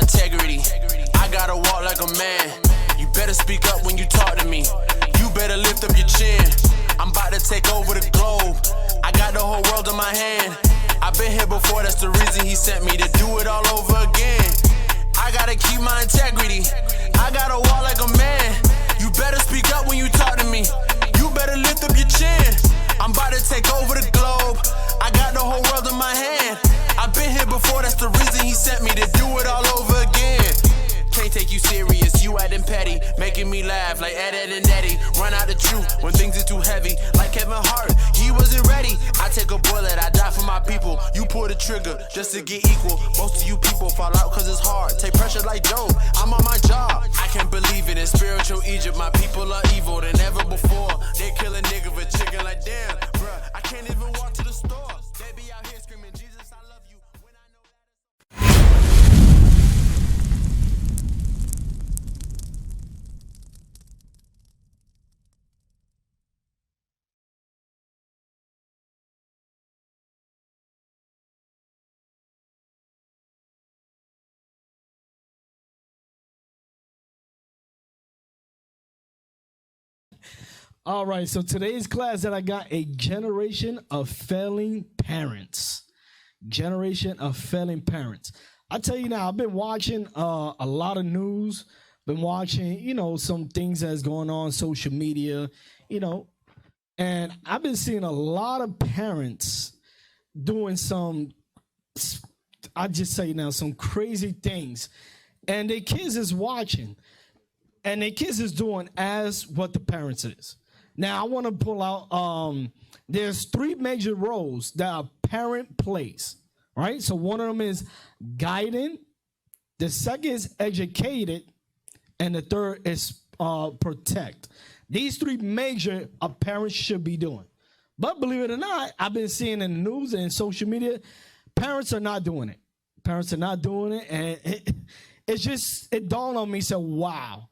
integrity. I gotta walk like a man. You better speak up when you talk to me. You better lift up your chin. I'm about to take over the globe. I got the whole world in my hand. I've been here before, that's the reason he sent me to do it all over again. I gotta keep my integrity. I gotta walk like a man. You better speak up when you talk to me. You better lift up your chin. I'm about to take over the globe. I got the whole world in my hand. I've been here before, that's the reason he sent me to do it all over again. Can't take you serious, you acting petty, making me laugh like Ed and Eddie. Run out the truth when things are too heavy, like Kevin Hart, he wasn't ready. I take a bullet, I die for my people. You pull the trigger just to get equal. Most of you people fall out cause it's hard. Take pressure like Job, I'm on my job. I can't believe it, in spiritual Egypt, my people are evil than ever before. They kill a nigga for chicken like damn, bruh, I can't even walk to the store. They be out here screaming, Jesus, I love you, when I know All right, so today's class that I got a generation of failing parents. Generation of failing parents. I tell you now, I've been watching a lot of news, been watching, some things that's going on social media, and I've been seeing a lot of parents doing some crazy things, and their kids is watching, and their kids is doing as what the parents is. Now, I want to pull out, there's three major roles that a parent plays, right? So one of them is guiding, the second is educated, and the third is protect. These three major a parent should be doing. But believe it or not, I've been seeing in the news and social media, parents are not doing it. Parents are not doing it, and it dawned on me, so wow.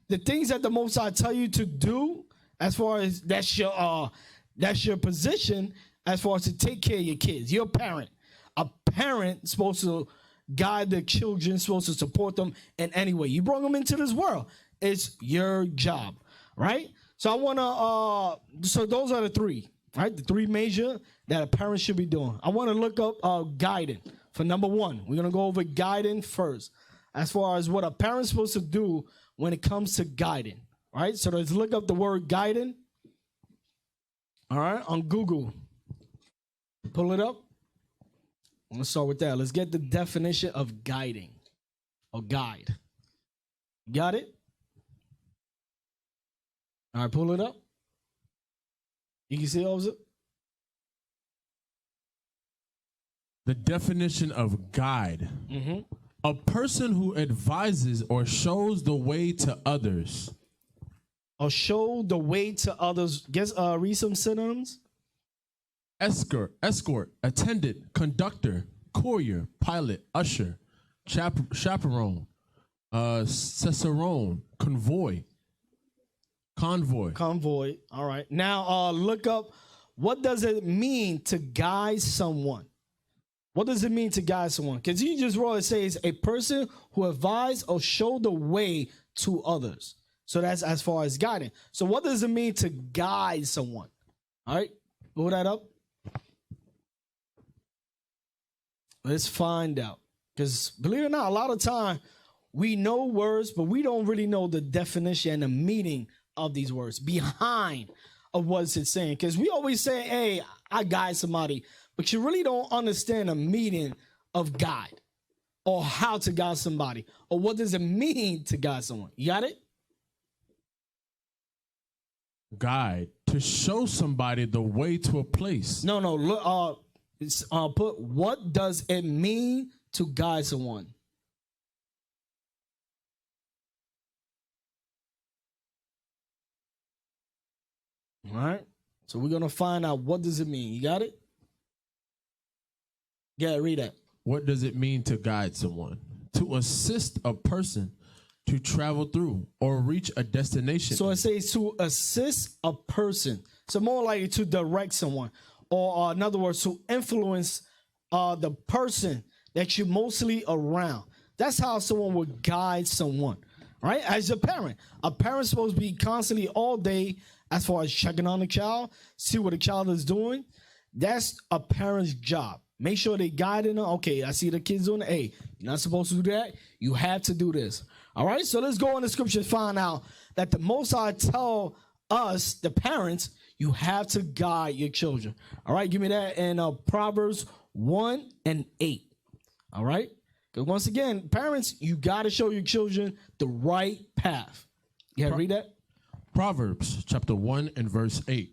The things that the Most High tell you to do, as far as that's your position, as far as to take care of your kids. You're a parent. A parent supposed to guide the children, supposed to support them in any way. You brought them into this world. It's your job, right? So I want to, so those are the three, right? The three major that a parent should be doing. I want to look up guiding for number one. We're going to go over guiding first, as far as what a parent's supposed to do when it comes to guiding. Right, so let's look up the word guiding. All right, on Google. Pull it up. Let's start with that. Let's get the definition of guiding or guide. Got it? All right, pull it up. You can see it? The definition of guide. A person who advises or shows the way to others. Or show the way to others. Read some synonyms. Escort, attendant, conductor, courier, pilot, usher, chaperone, cicerone, convoy. All right. Now look up, what does it mean to guide someone? What does it mean to guide someone? Because you just wrote, it says a person who advise or show the way to others. So that's as far as guiding. So what does it mean to guide someone? All right, pull that up. Let's find out. Because believe it or not, a lot of time we know words, but we don't really know the definition and the meaning of these words behind of what it's saying. Because we always say, hey, I guide somebody, but you really don't understand the meaning of guide or how to guide somebody or what does it mean to guide someone. You got it? Guide, to show somebody the way to a place. No. Look, put what does it mean to guide someone? All right. So we're gonna find out what does it mean. You got it? Yeah, read that. What does it mean to guide someone? To assist a person to travel through or reach a destination. So it says to assist a person. So more likely to direct someone, or in other words, to influence the person that you're mostly around. That's how someone would guide someone, right? As a parent's supposed to be constantly all day as far as checking on the child, see what the child is doing. That's a parent's job. Make sure they guiding them. Okay, I see the kids doing it. Hey, you're not supposed to do that. You have to do this. All right, so let's go in the scriptures, find out that the Most High tell us, the parents, you have to guide your children. All right, give me that in Proverbs 1 and 8. All right, because once again, parents, you got to show your children the right path. You have to read that? Proverbs chapter 1 and verse 8.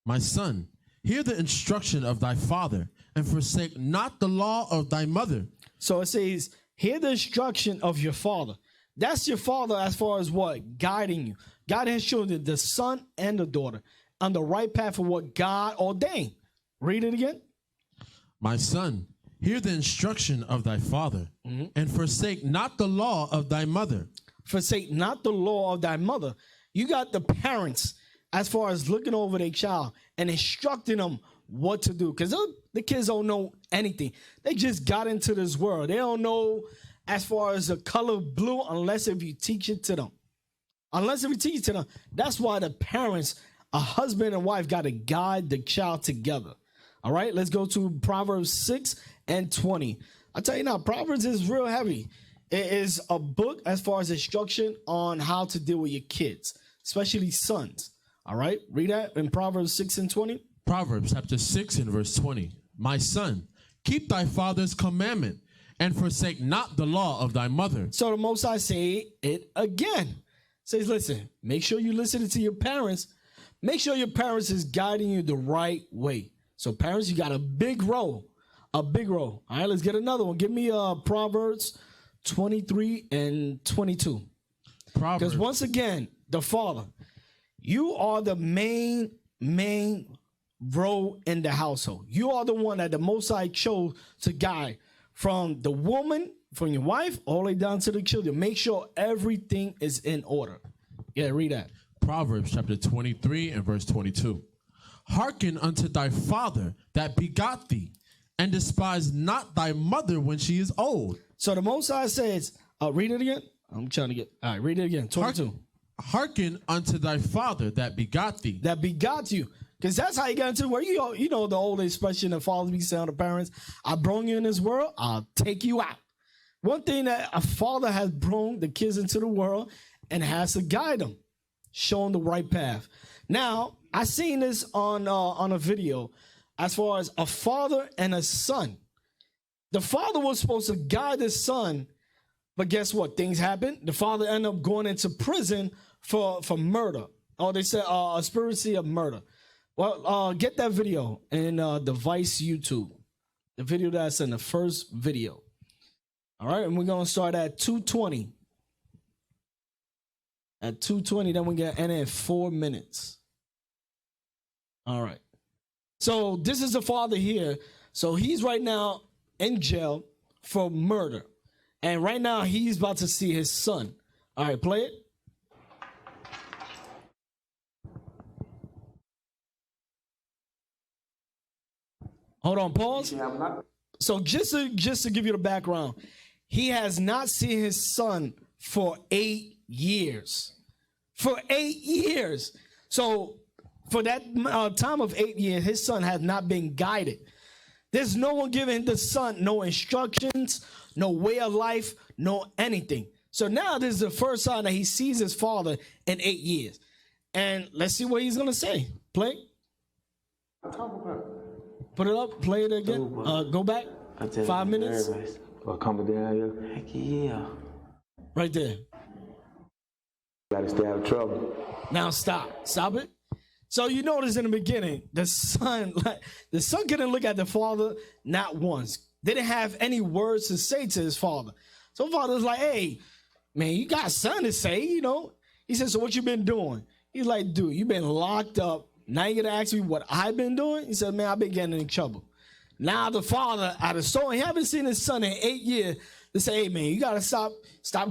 My son, hear the instruction of thy father, and forsake not the law of thy mother. So it says, hear the instruction of your father. That's your father as far as what? Guiding you. God has shown you the son and the daughter on the right path of what God ordained. Read it again. My son, hear the instruction of thy father, and forsake not the law of thy mother. Forsake not the law of thy mother. You got the parents as far as looking over their child and instructing them what to do. Because the kids don't know anything. They just got into this world. They don't know as far as the color of blue unless if you teach it to them. Unless if you teach it to them. That's why the parents, a husband and wife, got to guide the child together. All right, let's go to Proverbs 6 and 20. I tell you now, Proverbs is real heavy. It is a book as far as instruction on how to deal with your kids, especially sons. All right, read that in Proverbs 6 and 20. Proverbs chapter 6 and verse 20. My son, keep thy father's commandment, and forsake not the law of thy mother. So the Most High say it again. Says, listen, make sure you listen to your parents. Make sure your parents is guiding you the right way. So parents, you got a big role. A big role. All right, let's get another one. Give me Proverbs 23 and 22. Because once again, the father, you are the main role in the household. You are the one that the Most High chose to guide from the woman, from your wife, all the way down to the children. Make sure everything is in order. Yeah, read that. Proverbs chapter 23 and verse 22. Hearken unto thy father that begot thee, and despise not thy mother when she is old. So the Most High says, read it again. I'm trying to get, all right, read it again. 22. Hearken unto thy father that begot thee. That begot you. Because that's how you got into where you know the old expression that fathers be saying to parents, I brought you in this world, I'll take you out. One thing that a father has brought the kids into the world and has to guide them, show them the right path. Now, I seen this on a video as far as a father and a son. The father was supposed to guide his son, but guess what? Things happened. The father ended up going into prison for murder. Oh, they said a conspiracy of murder. Well, get that video in the Vice YouTube. The video that's in the first video. All right, and we're going to start at 2:20. At 2:20, then we're going to end in 4 minutes. All right. So this is the father here. So he's right now in jail for murder. And right now he's about to see his son. All right, play it. Hold on, pause. So just to give you the background, he has not seen his son for 8 years. For 8 years. So for that time of 8 years, his son has not been guided. There's no one giving the son no instructions, no way of life, no anything. So now this is the first time that he sees his father in 8 years. And let's see what he's going to say. Play. Put it up. Play it again. Go back. 5 minutes. Coming down here. Heck yeah. Right there. Gotta stay out of trouble. Now stop. Stop it. So you notice in the beginning, the son couldn't look at the father not once. They didn't have any words to say to his father. So father was like, hey, man, you got something to say, you know. He said, so what you been doing? He's like, dude, you been locked up. Now you gonna ask me what I've been doing? He said, man, I've been getting in trouble. Now the father out of soul, he haven't seen his son in 8 years to say, hey man, you gotta stop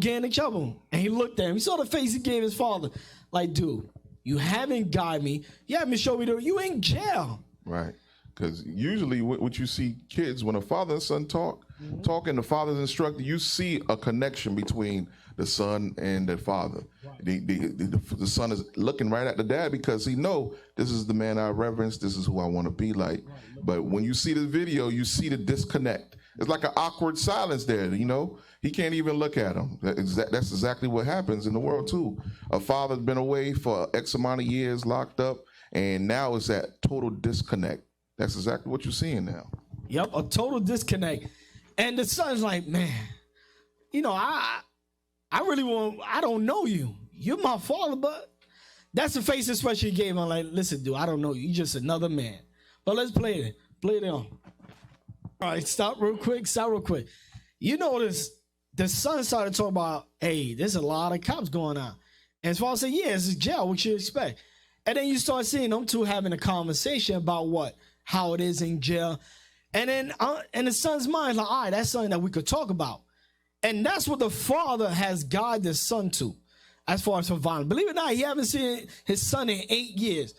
getting in trouble. And he looked at him. He saw the face he gave his father. Like, dude, you haven't guided me. You haven't shown me you in jail. Right. Because usually what you see kids, when a father and son talk, talking, the father's instructing, you see a connection between the son and the father. The son is looking right at the dad because he know this is the man I reverence, this is who I want to be like. But when you see the video, you see the disconnect. It's like an awkward silence there, you know? He can't even look at him. That's exactly what happens in the world too. A father's been away for X amount of years, locked up, and now it's that total disconnect. That's exactly what you're seeing now. Yep, a total disconnect. And the son's like, man, you know, I don't know you. You're my father, but that's the face expression he gave. I'm like, listen, dude, I don't know you. You're just another man. But let's play it. Play it on. All right, stop real quick. You notice the son started talking about, hey, there's a lot of cops going on. And as far as saying, yeah, it's a jail, what you expect. And then you start seeing them two having a conversation about what? How it is in jail. And then in the son's mind, like, all right, that's something that we could talk about. And that's what the father has guided the son to, as far as for violence. Believe it or not, he haven't seen his son in 8 years,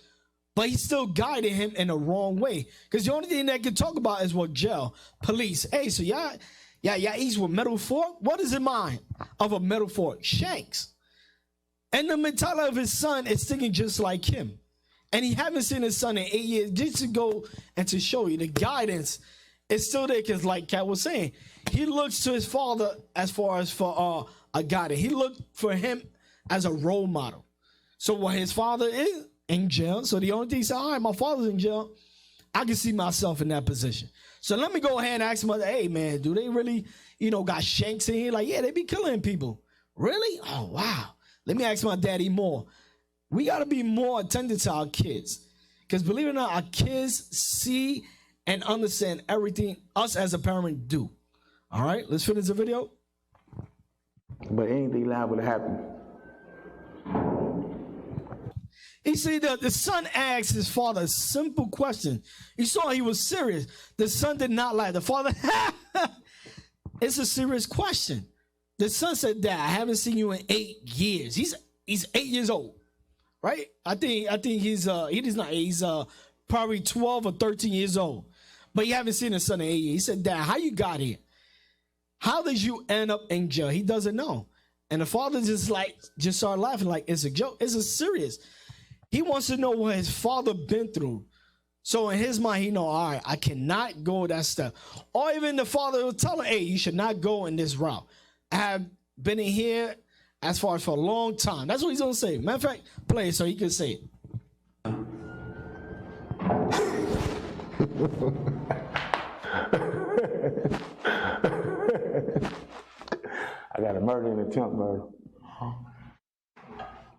but he still guided him in the wrong way. Because the only thing they can talk about is what jail, police. Hey, so y'all eat with metal fork? What is in mind of a metal fork? Shanks. And the mentality of his son is thinking just like him. And he haven't seen his son in 8 years. Just to go and to show you the guidance is still there, because like Kat was saying, he looks to his father as far as for a guidance. He looked for him as a role model. So when his father is in jail, so the only thing he said, all right, my father's in jail, I can see myself in that position. So let me go ahead and ask him, hey man, do they really, got shanks in here? Like, yeah, they be killing people. Really? Oh, wow. Let me ask my daddy more. We got to be more attentive to our kids. Because believe it or not, our kids see and understand everything us as a parent do. All right, let's finish the video. But anything liable to happen. You see, the son asked his father a simple question. He saw he was serious. The son did not lie. The father, it's a serious question. The son said, Dad, I haven't seen you in 8 years. He's 8 years old, right? I think he's he's probably 12 or 13 years old. But you haven't seen his son in 8 years. He said, Dad, how you got here? How did you end up in jail? He doesn't know. And the father just started laughing like it's a joke. It's a serious. He wants to know what his father been through. So in his mind, he know, all right, I cannot go that step. Or even the father will tell him, hey, you should not go in this route. I have been in here as far as for a long time. That's what he's going to say. Matter of fact, play it so he can say it. I got a murder and attempt murder.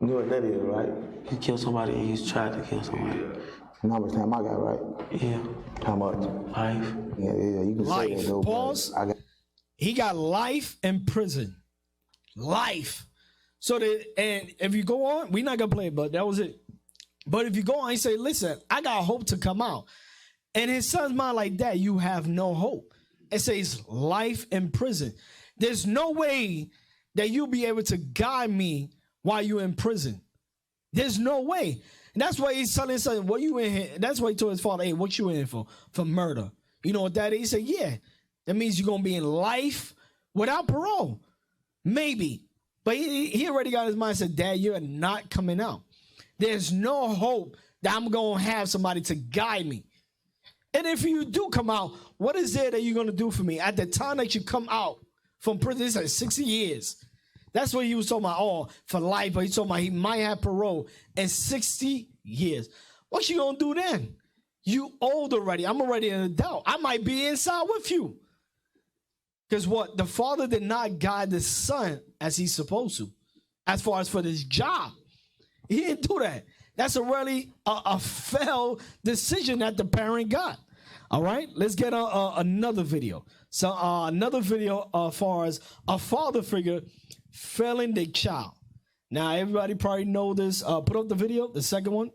You know what that is, right? He killed somebody and he's tried to kill somebody. And how much time I got, right? Yeah. How much? Life. Yeah, you can say Life. that though. Pause. He got life in prison. Life. So and if you go on, we're not gonna play it, but that was it. But if you go on, he say, listen, I got hope to come out. And his son's mind like that, you have no hope. It says life in prison. There's no way that you'll be able to guide me while you're in prison. There's no way. And that's why he's telling his son, what you in here? That's why he told his father, hey, what you in for? For murder. You know what that is? He said, yeah. That means you're going to be in life without parole. Maybe. But he already got his mind said, Dad, you're not coming out. There's no hope that I'm going to have somebody to guide me. And if you do come out, what is there that you're going to do for me? At the time that you come out from prison, it's like 60 years. That's what he was talking about, all for life. But he's talking about he might have parole in 60 years. What you going to do then? You old already. I'm already an adult. I might be inside with you. Because what? The father did not guide the son as he's supposed to. As far as for this job. He didn't do that. That's a really a failed decision that the parent got. All right, let's get another video. So another video as far as a father figure failing their child. Now everybody probably know this. Put up the video, the second one.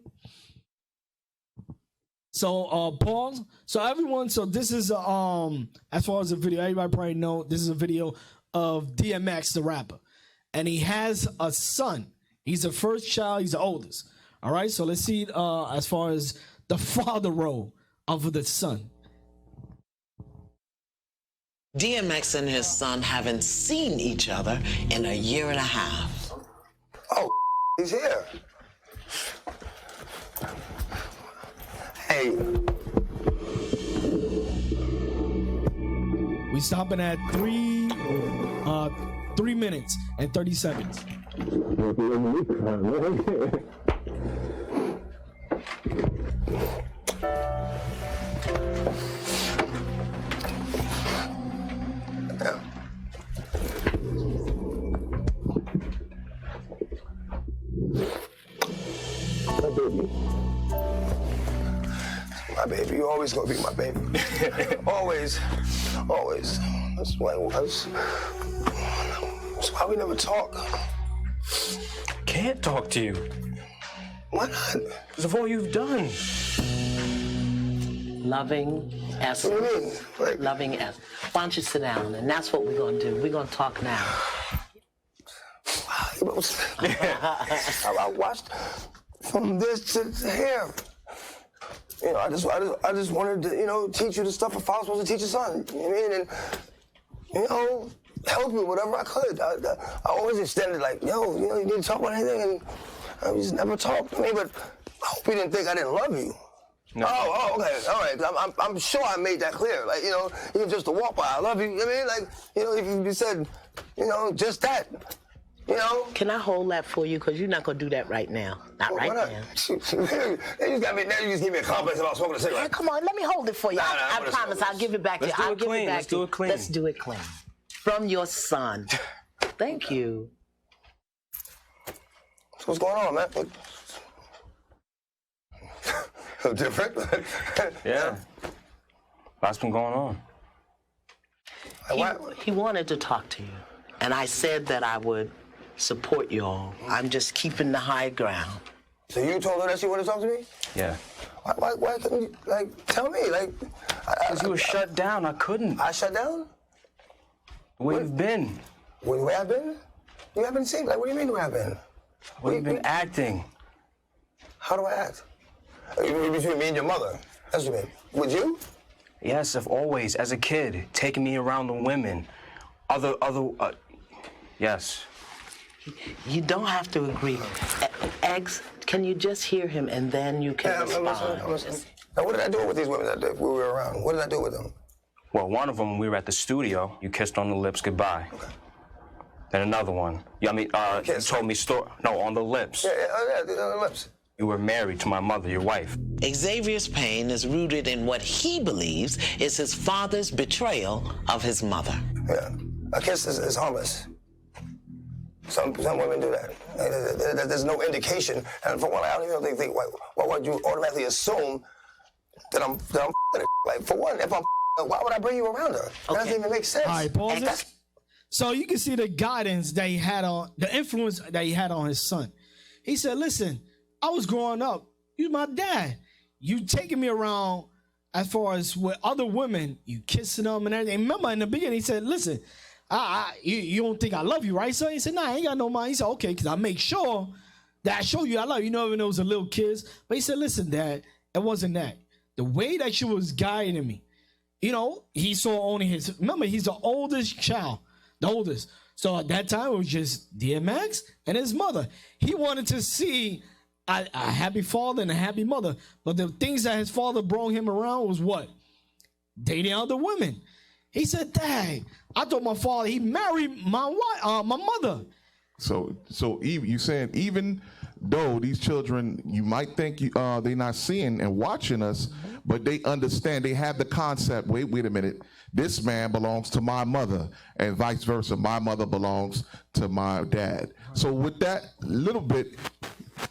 So pause. So everyone, so this is as far as the video, everybody probably know this is a video of DMX, the rapper, and he has a son. He's the first child. He's the oldest. All right. So let's see as far as the father role of the son. DMX and his son haven't seen each other in a year and a half. Oh, he's here. Hey. We stopping at 3 minutes and 30 seconds. My baby, you always gonna be my baby. Always, always. That's why we never talk. Can't talk to you. Why not? Because of all you've done. Loving essence. What do you mean? Like, Loving essence. Why don't you sit down? And that's what we're going to do. We're going to talk now. I watched from this to here. You know, I just wanted to, you know, teach you the stuff a father's supposed to teach his son. You know what I mean? And, you know, help me whatever I could. I always extended like, yo, you know, you need to talk about anything, and I just never talked to me. But I hope you didn't think I didn't love you. No. Oh, okay, all right. I'm sure I made that clear. Like, you know, even just to walk by, I love you. You know what I mean? Like, you know, if you said, you know, just that. You know? Can I hold that for you? Because you're not going to do that right now. Not right now. Now you just give me a compliment about smoking a cigarette. Yeah, come on, let me hold it for you. I promise I'll give it back to you. I'll give it back to you. Let's do it clean. From your son. Thank you. So what's going on, man? Different? Yeah. Lots been going on. He wanted to talk to you. And I said that I would support you all. I'm just keeping the high ground. So you told her that she wanted to talk to me? Yeah. Why couldn't you, like, tell me? Like, Because you were shut down. I couldn't. I shut down? Where you've been. Where I've been? You haven't seen, like, what do you mean where I've been? Where you've been acting. How do I act? Between me and your mother. That's what you mean. Would you? Yes, if always, as a kid, taking me around the women. Yes. You don't have to agree. Eggs, can you just hear him and then you can respond? I'm listening. Now, what did I do with these women that we were around? What did I do with them? Well, one of them, we were at the studio. You kissed on the lips goodbye. Okay. Then another one. You told me on the lips. Yeah, on the lips. You were married to my mother, your wife. Xavier's pain is rooted in what he believes is his father's betrayal of his mother. Yeah. A kiss is harmless. Some women do that. There's no indication, and for one, I don't even think why would you automatically assume that I'm like, for one, if I'm why would I bring you around her? That doesn't even make sense. All right, pause it. So you can see the guidance that he had on, the influence that he had on his son. He said, listen, I was growing up, you're my dad. You taking me around as far as with other women, you kissing them and everything. Remember in the beginning, he said, listen, you don't think I love you, right? So he said, nah, I ain't got no mind. He said, okay, because I make sure that I show you I love you. You know, even though it was a little kids. But he said, listen, Dad, it wasn't that. The way that you was guiding me, you know, he saw only remember, he's the oldest child, the oldest. So at that time, it was just DMX and his mother. He wanted to see a happy father and a happy mother. But the things that his father brought him around was what? Dating other women. He said, Dad, I told my father he married my wife, my mother. So you saying even though these children, you might think they're not seeing and watching us, but they understand, they have the concept, wait a minute, this man belongs to my mother and vice versa. My mother belongs to my dad. So with that little bit,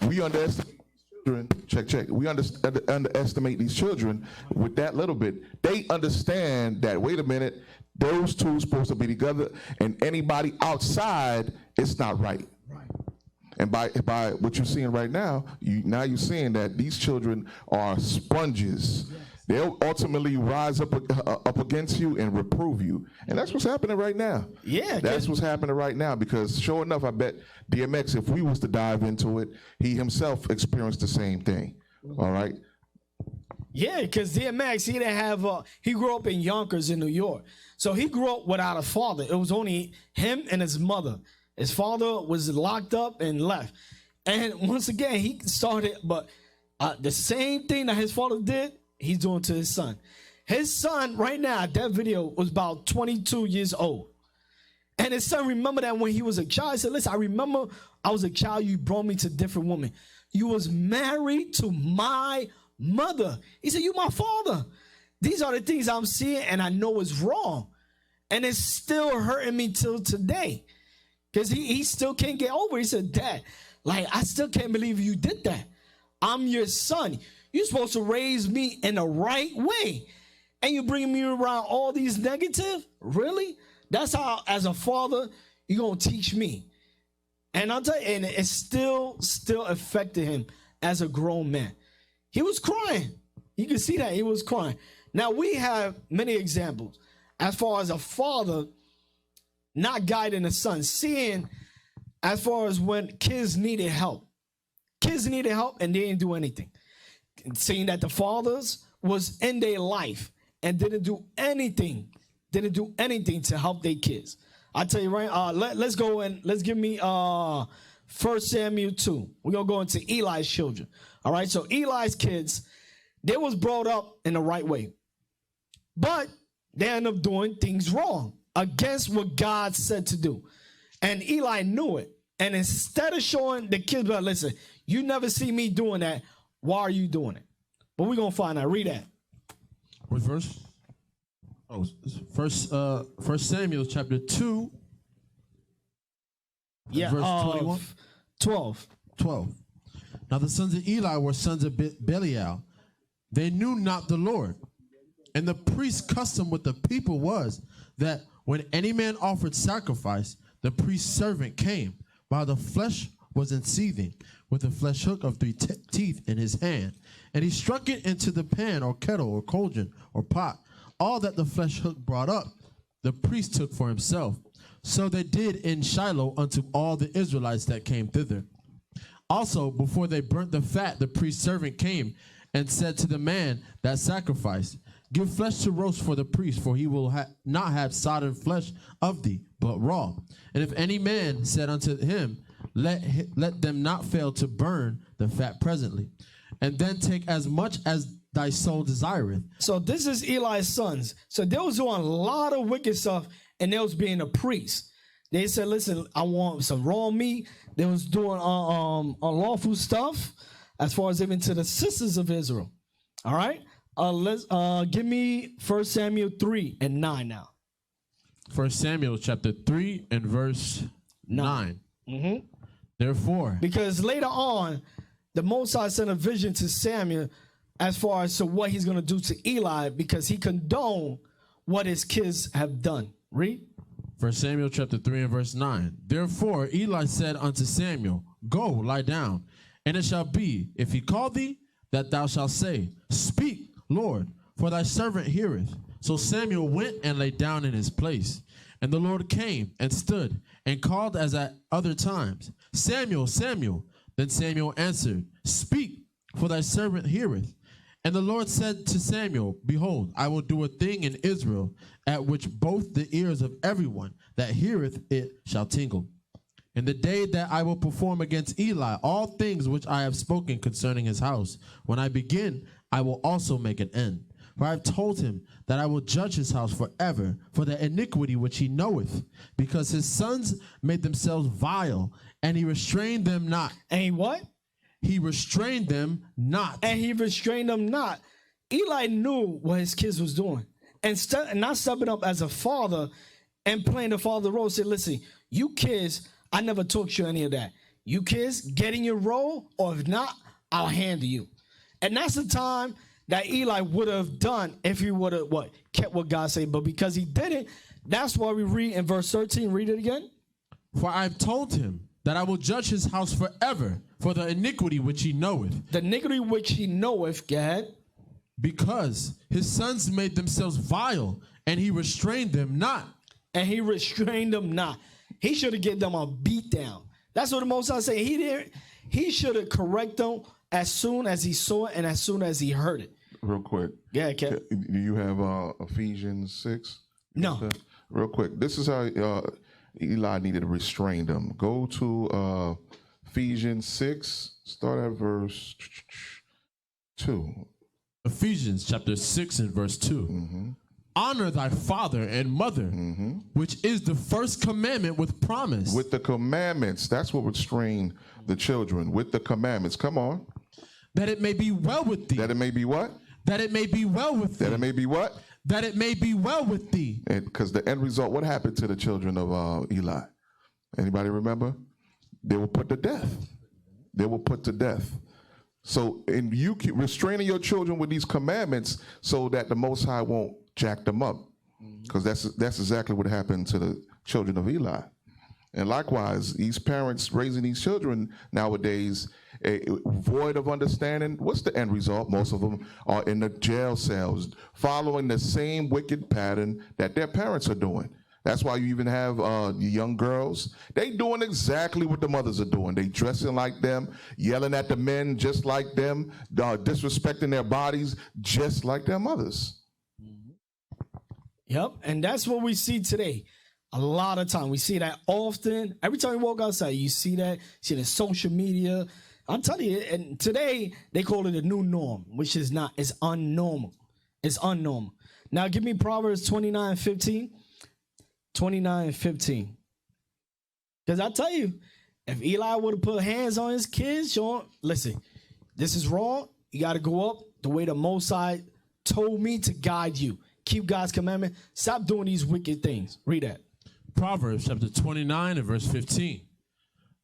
we underestimate children, check. We underestimate these children with that little bit. They understand that, wait a minute, those two are supposed to be together, and anybody outside, it's not right. And by what you're seeing right now, you're seeing that these children are sponges. They'll ultimately rise up against you and reprove you. And that's what's happening right now. Yeah. That's what's happening right now, because sure enough, I bet DMX, if we was to dive into it, he himself experienced the same thing. All right? Yeah, because DMX, he didn't have he grew up in Yonkers in New York. So he grew up without a father. It was only him and his mother. His father was locked up and left. And once again, he started, but the same thing that his father did, he's doing to his son. His son, right now, that video was about 22 years old. And his son remembered that when he was a child. He said, listen, I remember I was a child, you brought me to different women. You was married to my mother. He said, you my father. These are the things I'm seeing and I know it's wrong. And it's still hurting me till today. Because he still can't get over it. He said, Dad, like, I still can't believe you did that. I'm your son. You're supposed to raise me in the right way. And you're bringing me around all these negative? Really? That's how, as a father, you're going to teach me. And I'll tell you, and it still affected him as a grown man. He was crying. You can see that he was crying. Now, we have many examples as far as a father not guiding a son, seeing as far as when kids needed help. Kids needed help and they didn't do anything. Seeing that the fathers was in their life and didn't do anything to help their kids. I tell you right, let's go and let's give me 1 Samuel 2. We're going to go into Eli's children. All right, so Eli's kids, they was brought up in the right way. But they end up doing things wrong against what God said to do. And Eli knew it. And instead of showing the kids, listen, you never see me doing that. Why are you doing it? But we're going to find out. Read that. What verse? Oh, First Samuel chapter 2. Yeah, verse 21. 12. Now the sons of Eli were sons of Belial. They knew not the Lord. And the priest's custom with the people was that when any man offered sacrifice, the priest's servant came, while the flesh was in seething, with a flesh hook of 3 teeth in his hand. And he struck it into the pan or kettle or cauldron or pot. All that the flesh hook brought up, the priest took for himself. So they did in Shiloh unto all the Israelites that came thither. Also, before they burnt the fat, the priest's servant came and said to the man that sacrificed, give flesh to roast for the priest, for he will not have sodden flesh of thee, but raw. And if any man said unto him, let them not fail to burn the fat presently, and then take as much as thy soul desireth. So this is Eli's sons. So they was doing a lot of wicked stuff, and they was being a priest. They said, listen, I want some raw meat. They was doing unlawful stuff as far as even to the sisters of Israel. All right? Let's give me 1 Samuel 3 and 9 now. 1 Samuel chapter 3 and verse 9. Mm-hmm. Therefore, because later on, the Most High sent a vision to Samuel as far as to what he's going to do to Eli, because he condoned what his kids have done. Read. 1 Samuel chapter 3 and verse 9. Therefore Eli said unto Samuel, go, lie down, and it shall be, if he call thee, that thou shalt say, speak, Lord, for thy servant heareth. So Samuel went and lay down in his place. And the Lord came and stood and called as at other times, Samuel, Samuel. Then Samuel answered, speak, for thy servant heareth. And the Lord said to Samuel, behold, I will do a thing in Israel, at which both the ears of everyone that heareth it shall tingle. In the day that I will perform against Eli all things which I have spoken concerning his house, when I begin, I will also make an end. For I have told him that I will judge his house forever for the iniquity which he knoweth, because his sons made themselves vile, and he restrained them not. And he what? He restrained them not. And he restrained them not. Eli knew what his kids was doing. And not stepping up as a father and playing the father role. Said, listen, you kids, I never taught you any of that. You kids, get in your role, or if not, I'll handle you. And that's the time that Eli would have done if he would have kept what God said. But because he didn't, that's why we read in verse 13. Read it again. For I have told him that I will judge his house forever for the iniquity which he knoweth. The iniquity which he knoweth, God. Because his sons made themselves vile, and he restrained them not. And he restrained them not. He should have given them a beat down. That's what the Most High said. He should have corrected them as soon as he saw it and as soon as he heard it. real quick. Yeah, Ken. Do you have Ephesians 6? No. Real quick. This is how Eli needed to restrain them. Go to Ephesians 6, start at verse 2. Ephesians chapter 6 and verse 2. Honor thy father and mother, which is the first commandment with promise. With the commandments. That's what would restrain the children. With the commandments. Come on. That it may be well with thee. That it may be what? That it may be well with thee. That it may be what? That it may be well with thee. Because the end result, what happened to the children of Eli? Anybody remember? They were put to death. They were put to death. So, and you keep restraining your children with these commandments so that the Most High won't jack them up. Because that's exactly what happened to the children of Eli. And likewise, these parents raising these children nowadays, void of understanding, what's the end result? Most of them are in the jail cells, following the same wicked pattern that their parents are doing. That's why you even have young girls. They doing exactly what the mothers are doing. They dressing like them, yelling at the men just like them, disrespecting their bodies just like their mothers. Yep, and that's what we see today. A lot of time. We see that often. Every time you walk outside, you see that. You see the social media. I'm telling you, and today they call it a new norm, which is not. It's unnormal. It's unnormal. Now give me Proverbs 29:15. 29:15. Because I tell you, if Eli would have put hands on his kids, listen, this is wrong. You got to go up the way the Most High told me to guide you. Keep God's commandment. Stop doing these wicked things. Read that. Proverbs chapter 29 and verse 15.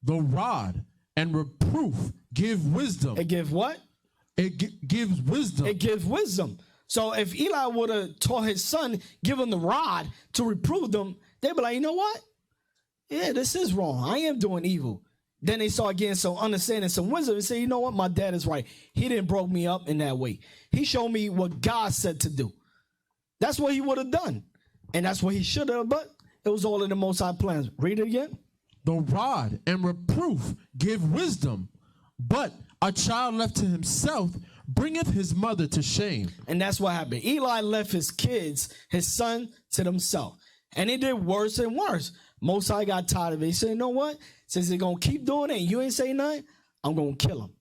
The rod and reproof give wisdom. It give what? It gives wisdom. It gives wisdom. So if Eli would have taught his son, give him the rod to reprove them, they'd be like, you know what? Yeah, this is wrong. I am doing evil. Then they start getting some understanding, some wisdom, and say, you know what? My dad is right. He didn't broke me up in that way. He showed me what God said to do. That's what he would have done. And that's what he should have, but it was all in the Most High plans. Read it again. The rod and reproof give wisdom, but a child left to himself bringeth his mother to shame. And that's what happened. Eli left his kids, his son, to themselves. And it did worse and worse. Most High got tired of it. He said, you know what? Since they're going to keep doing it and you ain't saying nothing, I'm going to kill them.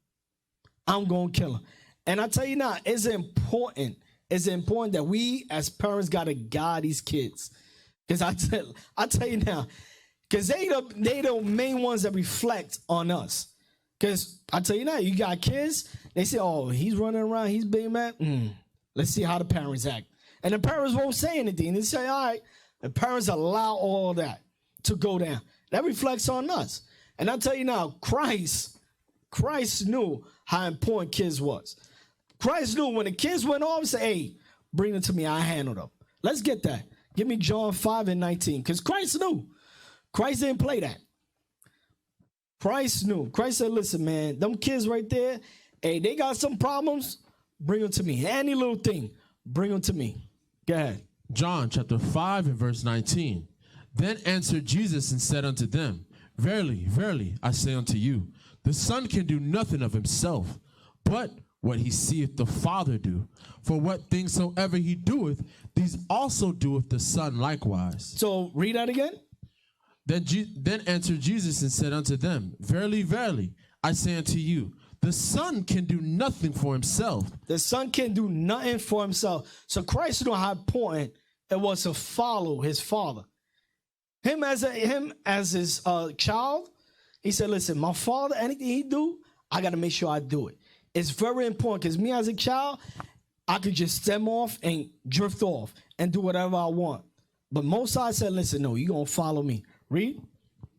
I'm going to kill them. And I tell you now, it's important. It's important that we as parents got to guide these kids. Because I tell you now, because they the main ones that reflect on us. Because I tell you now, you got kids, they say, oh, he's running around, he's being mad. Let's see how the parents act. And the parents won't say anything. They say, all right, the parents allow all that to go down. That reflects on us. And I tell you now, Christ knew how important kids was. Christ knew when the kids went off, he said, hey, bring them to me, I handle them. Let's get that. Give me John 5:19. Because Christ knew. Christ didn't play that. Christ knew. Christ said, listen, man, them kids right there, hey, they got some problems, bring them to me. Any little thing, bring them to me. Go ahead. John chapter 5 and verse 19. Then answered Jesus and said unto them, verily, verily, I say unto you, the Son can do nothing of himself, but what he seeth the Father do. For what things soever he doeth, these also doeth the Son likewise. So read that again. Then answered Jesus and said unto them, verily, verily, I say unto you, the Son can do nothing for himself. The Son can do nothing for himself. So Christ knew how important it was to follow his Father. Him as his child, he said, listen, my Father, anything he do, I got to make sure I do it. It's very important because me as a child, I could just stem off and drift off and do whatever I want. But Most High said, listen, no, you're going to follow me. Read.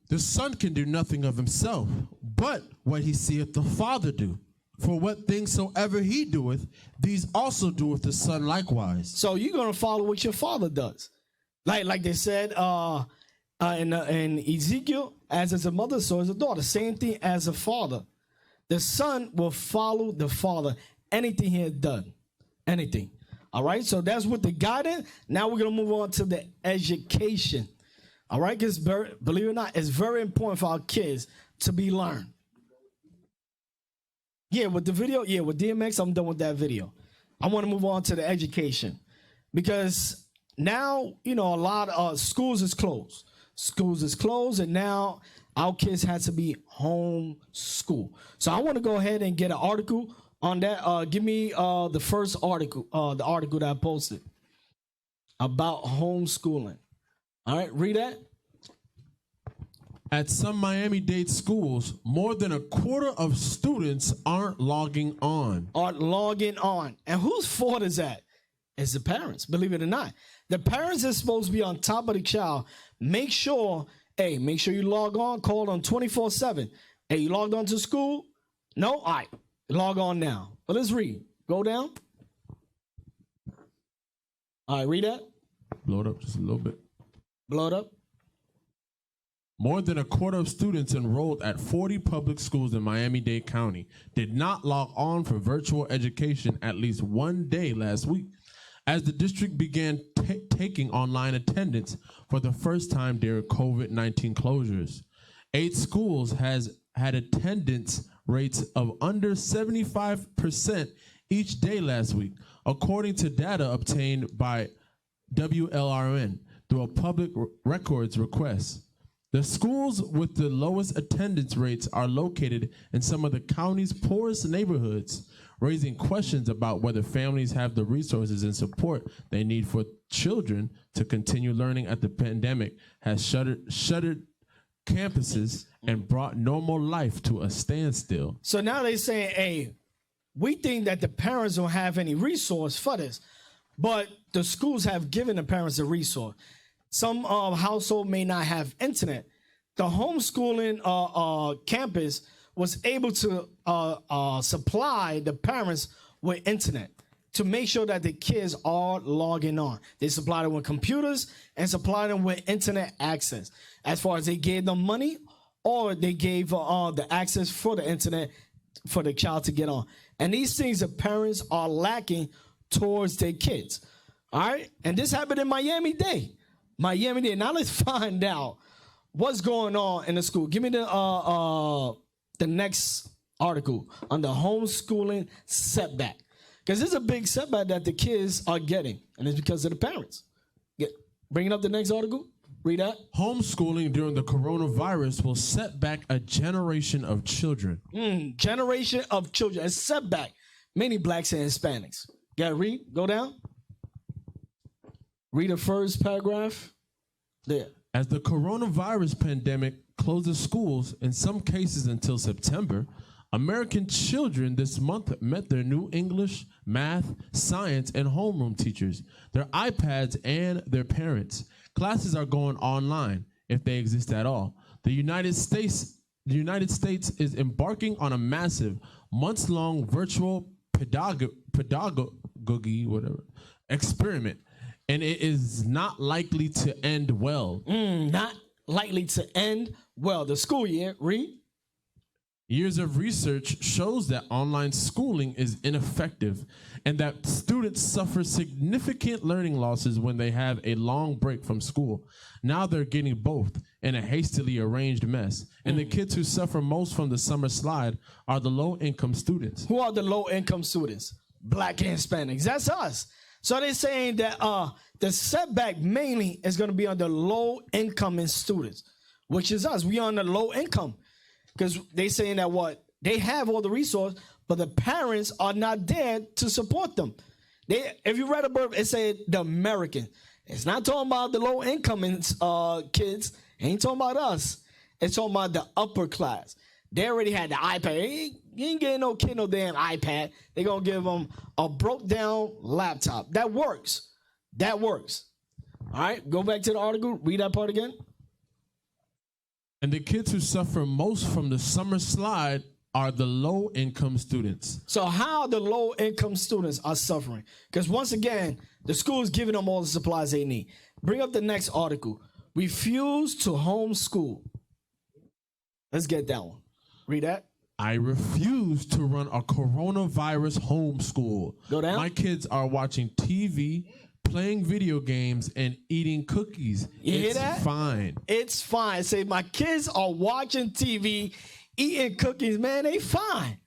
The Son can do nothing of himself, but what he seeth the Father do. For what things soever he doeth, these also doeth the Son likewise. So you're going to follow what your father does. Like they said in Ezekiel, as is a mother, so is a daughter. Same thing as a father. The son will follow the father. Anything he has done. Anything. All right, so that's what the guidance. Now we're going to move on to the education. All right, because believe it or not, it's very important for our kids to be learned. Yeah, with the video, with DMX, I'm done with that video. I want to move on to the education, because now, a lot of schools is closed. Schools is closed, and now our kids had to be home school. So I want to go ahead and get an article on that. Give me the first article, the article that I posted about homeschooling. All right, read that. At some Miami-Dade schools, more than a quarter of students aren't logging on. And whose fault is that? It's the parents, believe it or not. The parents is supposed to be on top of the child. Make sure you log on, call on 24/7. Hey, you logged on to school? No? All right, log on now. But let's read. Go down. All right, read that. Blow it up just a little bit. Blow it up. More than a quarter of students enrolled at 40 public schools in Miami-Dade County did not log on for virtual education at least one day last week, as the district began taking online attendance for the first time during COVID-19 closures. 8 schools has had attendance rates of under 75% each day last week, according to data obtained by WLRN through a public records request. The schools with the lowest attendance rates are located in some of the county's poorest neighborhoods, raising questions about whether families have the resources and support they need for children to continue learning as the pandemic has shuttered campuses and brought normal life to a standstill. So now they're saying, hey, we think that the parents don't have any resource for this, but the schools have given the parents a resource. Some household may not have internet. The homeschooling campus was able to supply the parents with internet to make sure that the kids are logging on. They supplied them with computers and supplied them with internet access. As far as they gave them money, or they gave the access for the internet for the child to get on. And these things the parents are lacking towards their kids. All right? And this happened in Miami-Dade. Now let's find out what's going on in the school. Give me the next article on the homeschooling setback, because it's a big setback that the kids are getting, and it's because of the parents. Bringing up the next article. Read that. Homeschooling during the coronavirus will set back a generation of children. Generation of children. A setback. Many blacks and Hispanics. Read. Go down. Read the first paragraph. There. As the coronavirus pandemic closes schools, in some cases until September, American children this month met their new English, math, science, and homeroom teachers, their iPads, and their parents. Classes are going online, if they exist at all. The United States is embarking on a massive, months-long virtual pedagogy experiment. And it is not likely to end well. Not likely to end well. The school year, read. Years of research shows that online schooling is ineffective and that students suffer significant learning losses when they have a long break from school. Now they're getting both in a hastily arranged mess. And the kids who suffer most from the summer slide are the low-income students. Who are the low-income students? Black and Hispanics. That's us. So they're saying that the setback mainly is going to be on the low-income students, which is us. We are on the low income, because they're saying that they have all the resources, but the parents are not there to support them. If you read above, it said the American. It's not talking about the low-income kids. It ain't talking about us. It's talking about the upper class. They already had the iPad. You ain't getting no kid no damn iPad. They're going to give them a broke-down laptop. That works. All right, go back to the article. Read that part again. And the kids who suffer most from the summer slide are the low-income students. So how the low-income students are suffering? Because once again, the school is giving them all the supplies they need. Bring up the next article. Refuse to homeschool. Let's get that one. Read that. I refuse to run a coronavirus homeschool. Go down. My kids are watching TV, playing video games, and eating cookies. You hear that? It's fine. It's fine. Say my kids are watching TV, eating cookies. Man, they fine.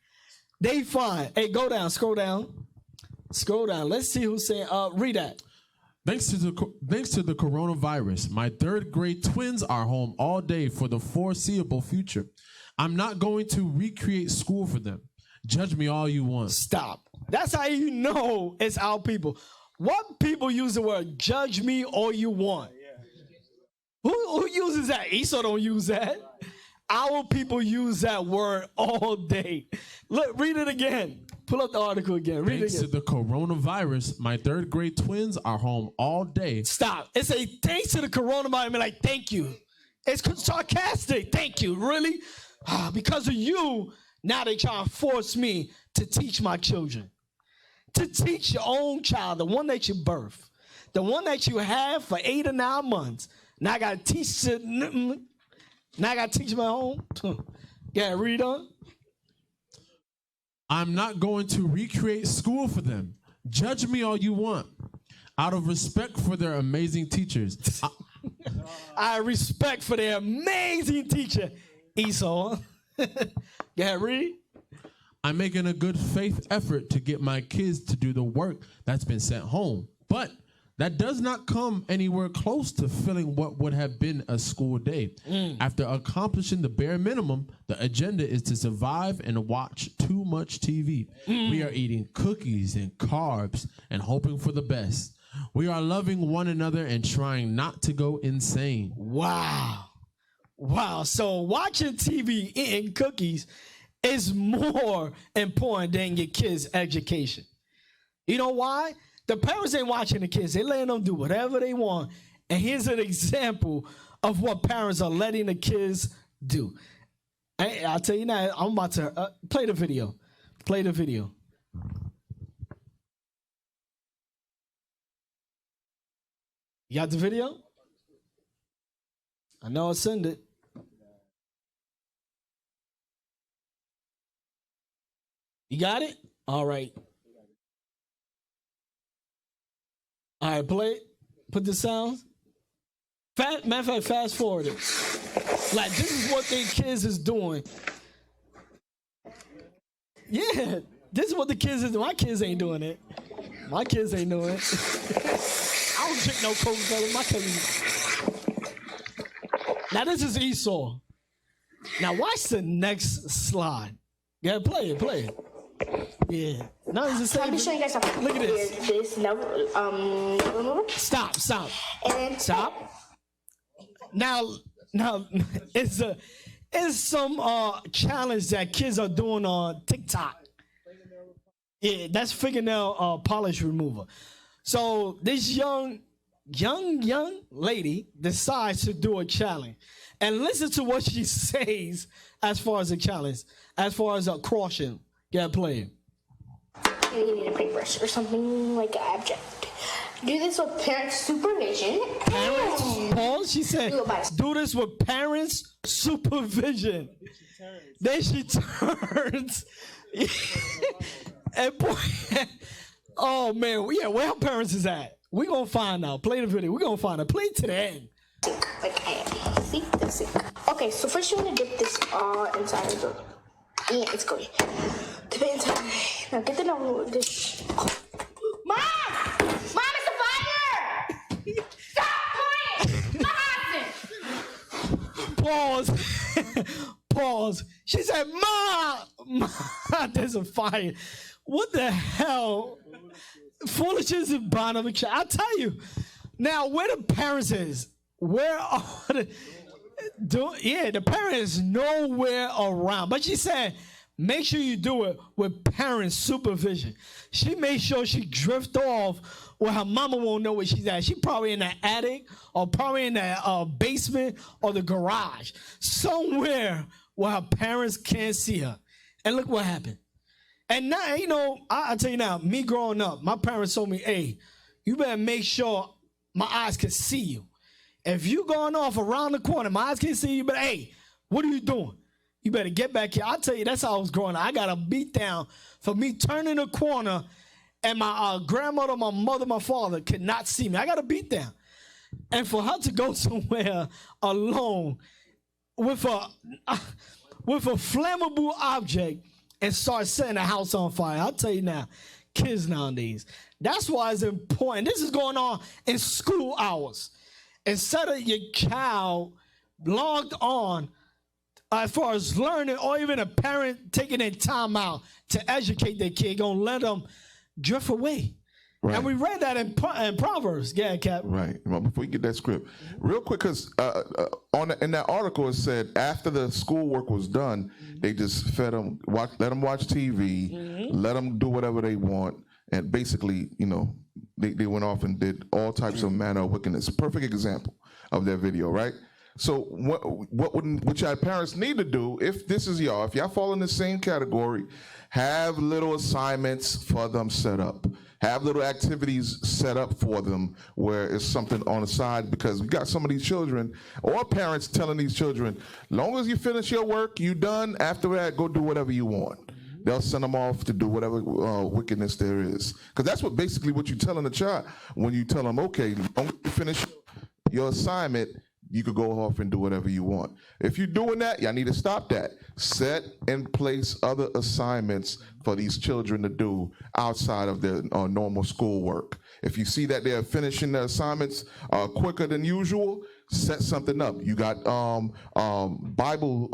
Hey, go down. Scroll down. Scroll down. Let's see who's saying. Read that. Thanks to the coronavirus, my third grade twins are home all day for the foreseeable future. I'm not going to recreate school for them. Judge me all you want. Stop. That's how you know it's our people. What people use the word judge me all you want? Who uses that? Esau don't use that. Our people use that word all day. Look, read it again. Pull up the article again. Read Thanks it again. to the coronavirus, my third grade twins are home all day. Stop. It's a thanks to the coronavirus. I'm like, thank you. It's sarcastic. Thank you. Really? Because of you, now they try to force me to teach my children. To teach your own child, the one that you birth, the one that you have for 8 or 9 months. Now I got to teach it. Now I got to teach them at home. Yeah, read on. I'm not going to recreate school for them. Judge me all you want. Out of respect for their amazing teachers. I respect for their amazing teacher, Esau. Yeah, read. I'm making a good faith effort to get my kids to do the work that's been sent home. But that does not come anywhere close to filling what would have been a school day. After accomplishing the bare minimum, the agenda is to survive and watch too much TV. We are eating cookies and carbs and hoping for the best. We are loving one another and trying not to go insane. Wow. So watching TV, eating cookies is more important than your kids' education. You know why? The parents ain't watching the kids. They letting them do whatever they want. And here's an example of what parents are letting the kids do. I'll tell you now, I'm about to play the video. Play the video. You got the video? I know I'll send it. You got it? All right. All right, play it. Put the sound. Matter of fact, fast forward it. Like, this is what their kids is doing. Yeah, this is what the kids is doing. My kids ain't doing it. My kids ain't doing it. I don't drink no Coca-Cola. My kids. Now, this is Esau. Now, watch the next slide. Yeah, play it. Yeah. No, it's the same. Let me show you guys something. Look at this. This never. Stop. And then Stop. Now, it's some challenge that kids are doing on TikTok. Yeah, that's fingernail polish remover. So this young lady decides to do a challenge, and listen to what she says as far as a challenge, as far as a crossing. Yeah, play it. You need a paintbrush or something like an object. Do this with parents' supervision. Pause. She said, do this with parents' supervision. Then she turns. And boy, oh man, yeah, where her parents is at? We gonna find out. Play the video. We gonna find out. Play it to the end. Like I am. See? The sink. Okay, so first you want to dip this inside of the. Yeah, it's going. Dip it inside. Now get the number with this. Mom! It's a fire! Stop playing! Pause. She said, Mom, there's a fire. What the hell? Foolishness is bound of a child. I'll tell you. Now, where the parents is? Where are the... the parent is nowhere around. But she said, make sure you do it with parent supervision. She made sure she drift off where her mama won't know where she's at. She probably in the attic or probably in the basement or the garage. Somewhere where her parents can't see her. And look what happened. And now, I'll tell you now, me growing up, my parents told me, hey, you better make sure my eyes can see you. If you going off around the corner, my eyes can't see you, but hey, what are you doing? You better get back here. I'll tell you, that's how I was growing up. I got a beat down for me turning the corner, and my grandmother, my mother, my father could not see me. I got a beat down. And for her to go somewhere alone with a flammable object and start setting the house on fire, I'll tell you now, kids nowadays. That's why it's important. This is going on in school hours. Instead of your child logged on as far as learning, or even a parent taking their time out to educate their kid, gonna let them drift away. Right. And we read that in Proverbs. Yeah, Cap. Right. Well, before we get that script, real quick, because in that article it said after the schoolwork was done, they just let them watch TV, let them do whatever they want, and basically, they went off and did all types of manner of wickedness. Perfect example of that video, right? So what your parents need to do, if this is y'all, if y'all fall in the same category, have little assignments for them set up. Have little activities set up for them where it's something on the side, because we got some of these children or parents telling these children, long as you finish your work, you done, after that, go do whatever you want. They'll send them off to do whatever wickedness there is. Because that's basically what you're telling the child when you tell them, okay, long as you finish your assignment, you could go off and do whatever you want. If you're doing that, y'all need to stop that. Set in place other assignments for these children to do outside of their normal schoolwork. If you see that they're finishing their assignments quicker than usual, set something up. You got Bible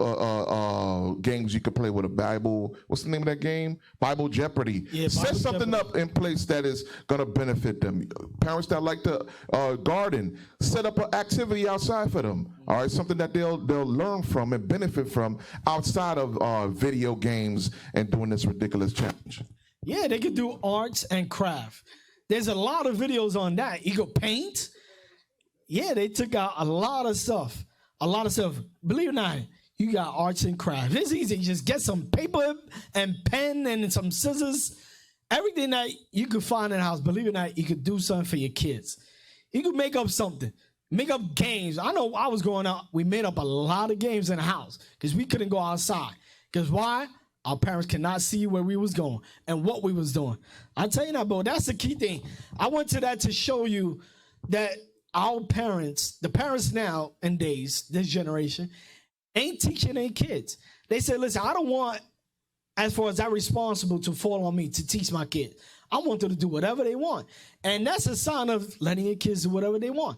games you could play with a Bible. What's the name of that game? Bible Jeopardy. Yeah, set something up in place that is going to benefit them. Parents that like to garden, set up an activity outside for them. All right, something that they'll learn from and benefit from outside of video games and doing this ridiculous challenge. Yeah, they could do arts and craft. There's a lot of videos on that. You could paint. Yeah, they took out a lot of stuff. Believe it or not, you got arts and crafts. It's easy. Just get some paper and pen and some scissors. Everything that you could find in the house, believe it or not, you could do something for your kids. You could make up something. Make up games. I know I was growing up, we made up a lot of games in the house because we couldn't go outside. Because why? Our parents could not see where we was going and what we was doing. I tell you that, bro, that's the key thing. I went to that to show you that our parents, the parents now in days, this generation, ain't teaching their kids. They say, listen, I don't want, as far as that responsible to fall on me to teach my kids. I want them to do whatever they want. And that's a sign of letting your kids do whatever they want.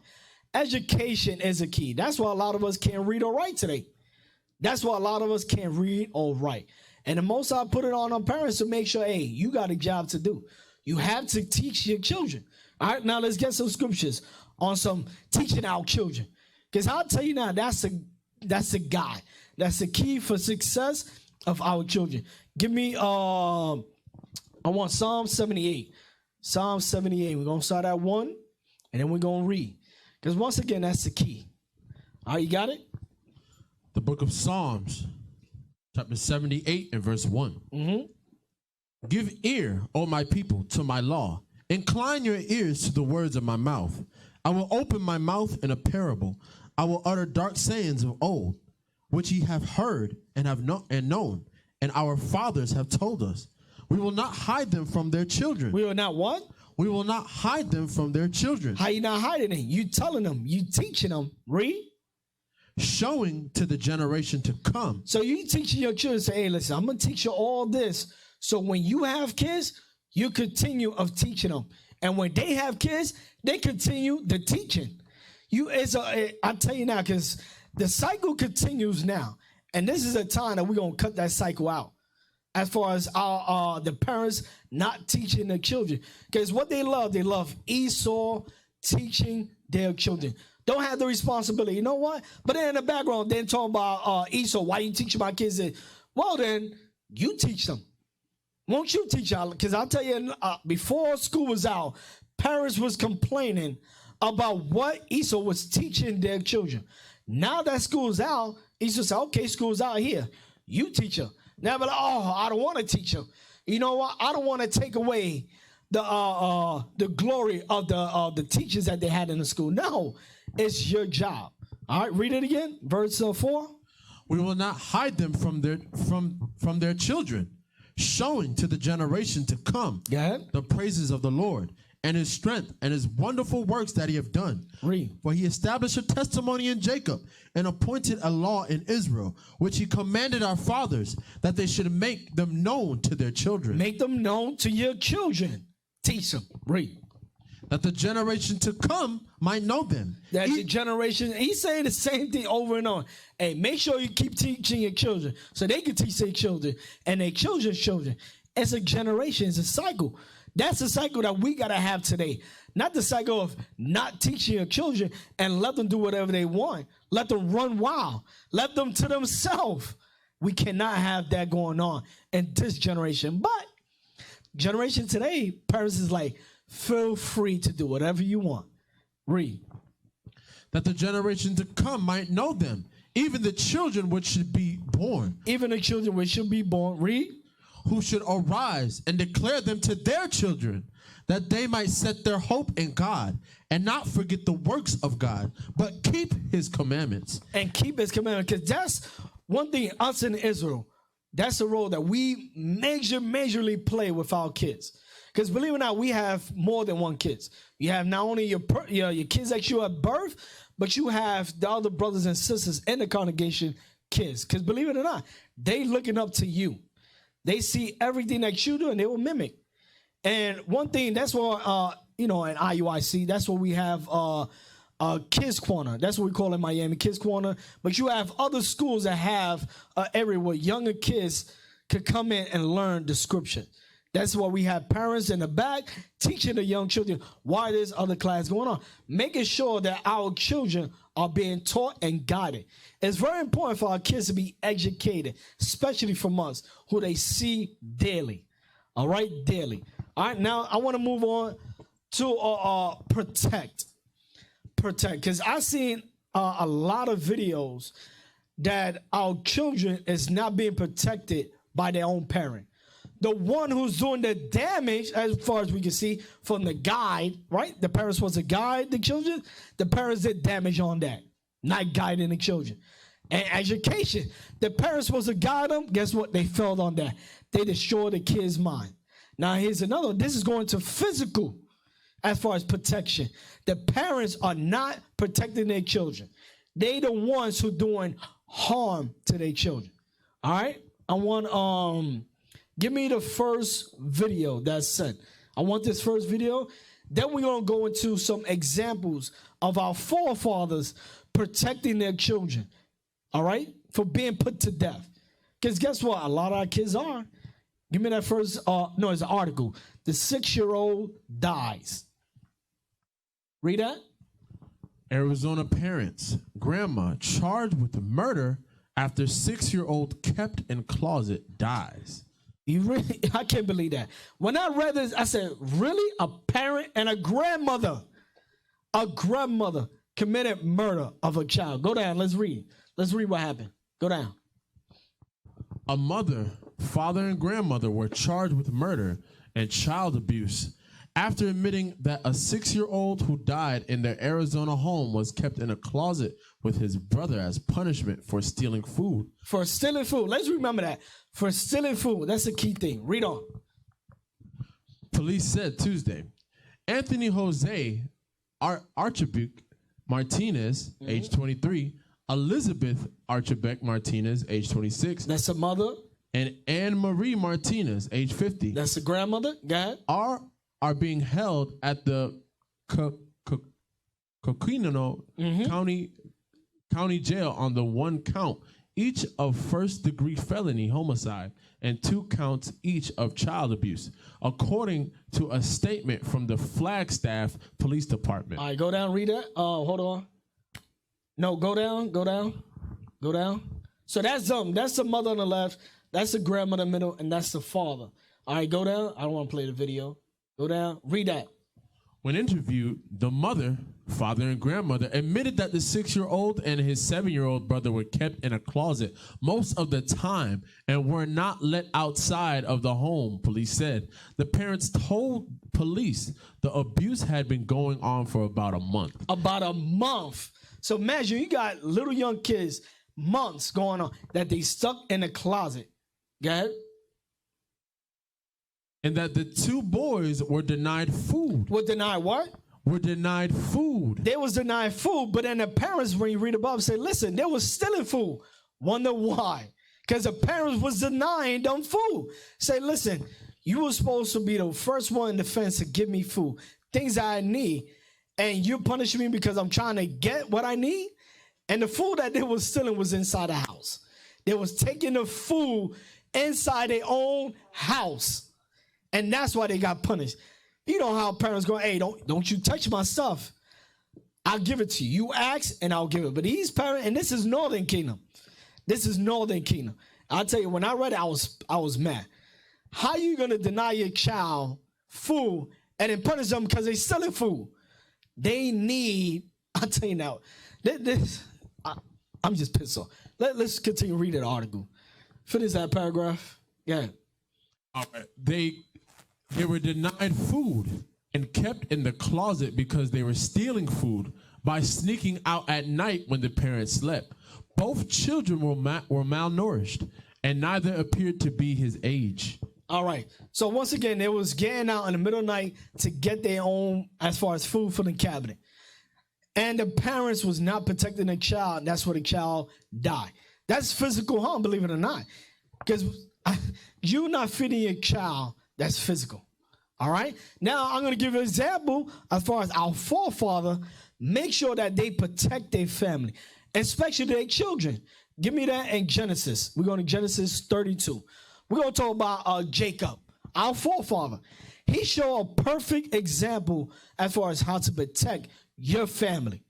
Education is a key. That's why a lot of us can't read or write today. That's why a lot of us can't read or write. And the most I put it on our parents to make sure, hey, you got a job to do. You have to teach your children. All right, now let's get some scriptures on some teaching our children. Because I'll tell you now, that's the guy. That's the key for success of our children. Give me, I want Psalm 78. Psalm 78. We're going to start at 1, and then we're going to read. Because once again, that's the key. All right, you got it? The book of Psalms, chapter 78 and verse 1. Mm-hmm. Give ear, O my people, to my law. Incline your ears to the words of my mouth. I will open my mouth in a parable. I will utter dark sayings of old, which ye have heard and have known, and our fathers have told us. We will not hide them from their children. We will not what? We will not hide them from their children. How you not hiding it? You telling them. You teaching them. Read. Showing to the generation to come. So you teaching your children, say, hey, listen, I'm going to teach you all this. So when you have kids, you continue of teaching them. And when they have kids, they continue the teaching. I tell you now, because the cycle continues now. And this is a time that we're going to cut that cycle out. As far as the parents not teaching their children. Because what they love Esau teaching their children. Don't have the responsibility. You know what? But then in the background, they're talking about Esau. Why you teach my kids this? Well, then, you teach them. Won't you teach y'all? Because I'll tell you, before school was out, parents was complaining about what Esau was teaching their children. Now that school's out, Esau said, okay, school's out here. You teach them. Now, but I don't want to teach them. You know what? I don't want to take away the glory of the teachers that they had in the school. No, it's your job. All right, read it again. Verse 4. We will not hide them from their children, showing to the generation to come the praises of the Lord and his strength and his wonderful works that he have done. Read. For he established a testimony in Jacob and appointed a law in Israel, which he commanded our fathers that they should make them known to their children. Make them known to your children. Teach them. Read. That the generation to come might know them. That the generation, he's saying the same thing over and on. Hey, make sure you keep teaching your children so they can teach their children and their children's children. It's a generation, it's a cycle. That's the cycle that we got to have today. Not the cycle of not teaching your children and let them do whatever they want. Let them run wild. Let them to themselves. We cannot have that going on in this generation. But generation today, parents is like, feel free to do whatever you want. Read. That the generation to come might know them, even the children which should be born. Even the children which should be born. Read. Who should arise and declare them to their children, that they might set their hope in God and not forget the works of God, but keep his commandments. And keep his commandments. Because that's one thing, us in Israel, that's a role that we majorly play with our kids. Because believe it or not, we have more than one kids. You have not only your kids that you at birth, but you have the other brothers and sisters in the congregation kids. Because believe it or not, they looking up to you. They see everything that you do and they will mimic. And one thing, that's what, in IUIC, that's what we have Kids Corner. That's what we call it in Miami, Kids Corner. But you have other schools that have an area where younger kids could come in and learn the scripture. That's why we have parents in the back teaching the young children why there's other class going on, making sure that our children are being taught and guided. It's very important for our kids to be educated, especially from us, who they see daily. All right, daily. All right, now I want to move on to protect, because I've seen a lot of videos that our children is not being protected by their own parent. The one who's doing the damage, as far as we can see from the guide, right? The parents supposed to guide the children. The parents did damage on that, not guiding the children. And education, the parents supposed to guide them. Guess what? They failed on that. They destroyed the kid's mind. Now here's another one. This is going to physical as far as protection. The parents are not protecting their children. They the ones who doing harm to their children. All right? I want give me the first video that's sent. I want this first video. Then we're going to go into some examples of our forefathers protecting their children, all right, for being put to death. Because guess what? A lot of our kids are. Give me that first, no, it's an article. The 6-year-old dies. Read that. Arizona parents, grandma charged with murder after 6-year-old kept in closet dies. You really, I can't believe that. When I read this, I said, really? A parent and a grandmother committed murder of a child. Go down, let's read. Let's read what happened. Go down. A mother, father, and grandmother were charged with murder and child abuse after admitting that a 6-year-old who died in their Arizona home was kept in a closet with his brother as punishment for stealing food. For stealing food. Let's remember that. For stealing food. That's a key thing. Read on. Police said Tuesday, Anthony Jose Archibald Martinez, age 23, Elizabeth Archibald Martinez, age 26. That's a mother. And Anne Marie Martinez, age 50. That's a grandmother. Go ahead. Are being held at the Coquino County Jail on the one count, each of first-degree felony homicide and 2 counts each of child abuse, according to a statement from the Flagstaff Police Department. All right, go down, read that. Hold on. No, go down. So that's the mother on the left, that's the grandmother in the middle, and that's the father. All right, go down. I don't want to play the video. Go down, read that. When interviewed, the mother, father, and grandmother admitted that the 6-year-old and his 7-year-old brother were kept in a closet most of the time and were not let outside of the home, police said. The parents told police the abuse had been going on for about a month. About a month. So imagine you got little young kids, months going on, that they stuck in a closet. Go ahead. and that the 2 boys were denied food. Were denied what? Were denied food. They was denied food, but then the parents, when you read above, say, listen, they was stealing food. Wonder why? Because the parents was denying them food. Say, listen, you were supposed to be the first one in the fence to give me food, things that I need, and you're punishing me because I'm trying to get what I need? And the food that they was stealing was inside the house. They was taking the food inside their own house. And that's why they got punished. You know how parents go, hey, don't you touch my stuff. I'll give it to you. You ask and I'll give it. But these parents, and this is Northern Kingdom. This is Northern Kingdom. I'll tell you, when I read it, I was mad. How you going to deny your child food and then punish them because they selling food? They need, I'll tell you now, I'm just pissed off. Let's continue reading the article. Finish that paragraph. Yeah. All right. They were denied food and kept in the closet because they were stealing food by sneaking out at night when the parents slept. Both children were malnourished, and neither appeared to be his age. All right. So once again, they was getting out in the middle of the night to get their own, as far as food for the cabinet. And the parents was not protecting the child, and that's where the child died. That's physical harm, believe it or not. Because you're not feeding your child, that's physical. All right? Now, I'm going to give you an example as far as our forefather. Make sure that they protect their family, especially their children. Give me that in Genesis. We're going to Genesis 32. We're going to talk about Jacob, our forefather. He showed a perfect example as far as how to protect your family,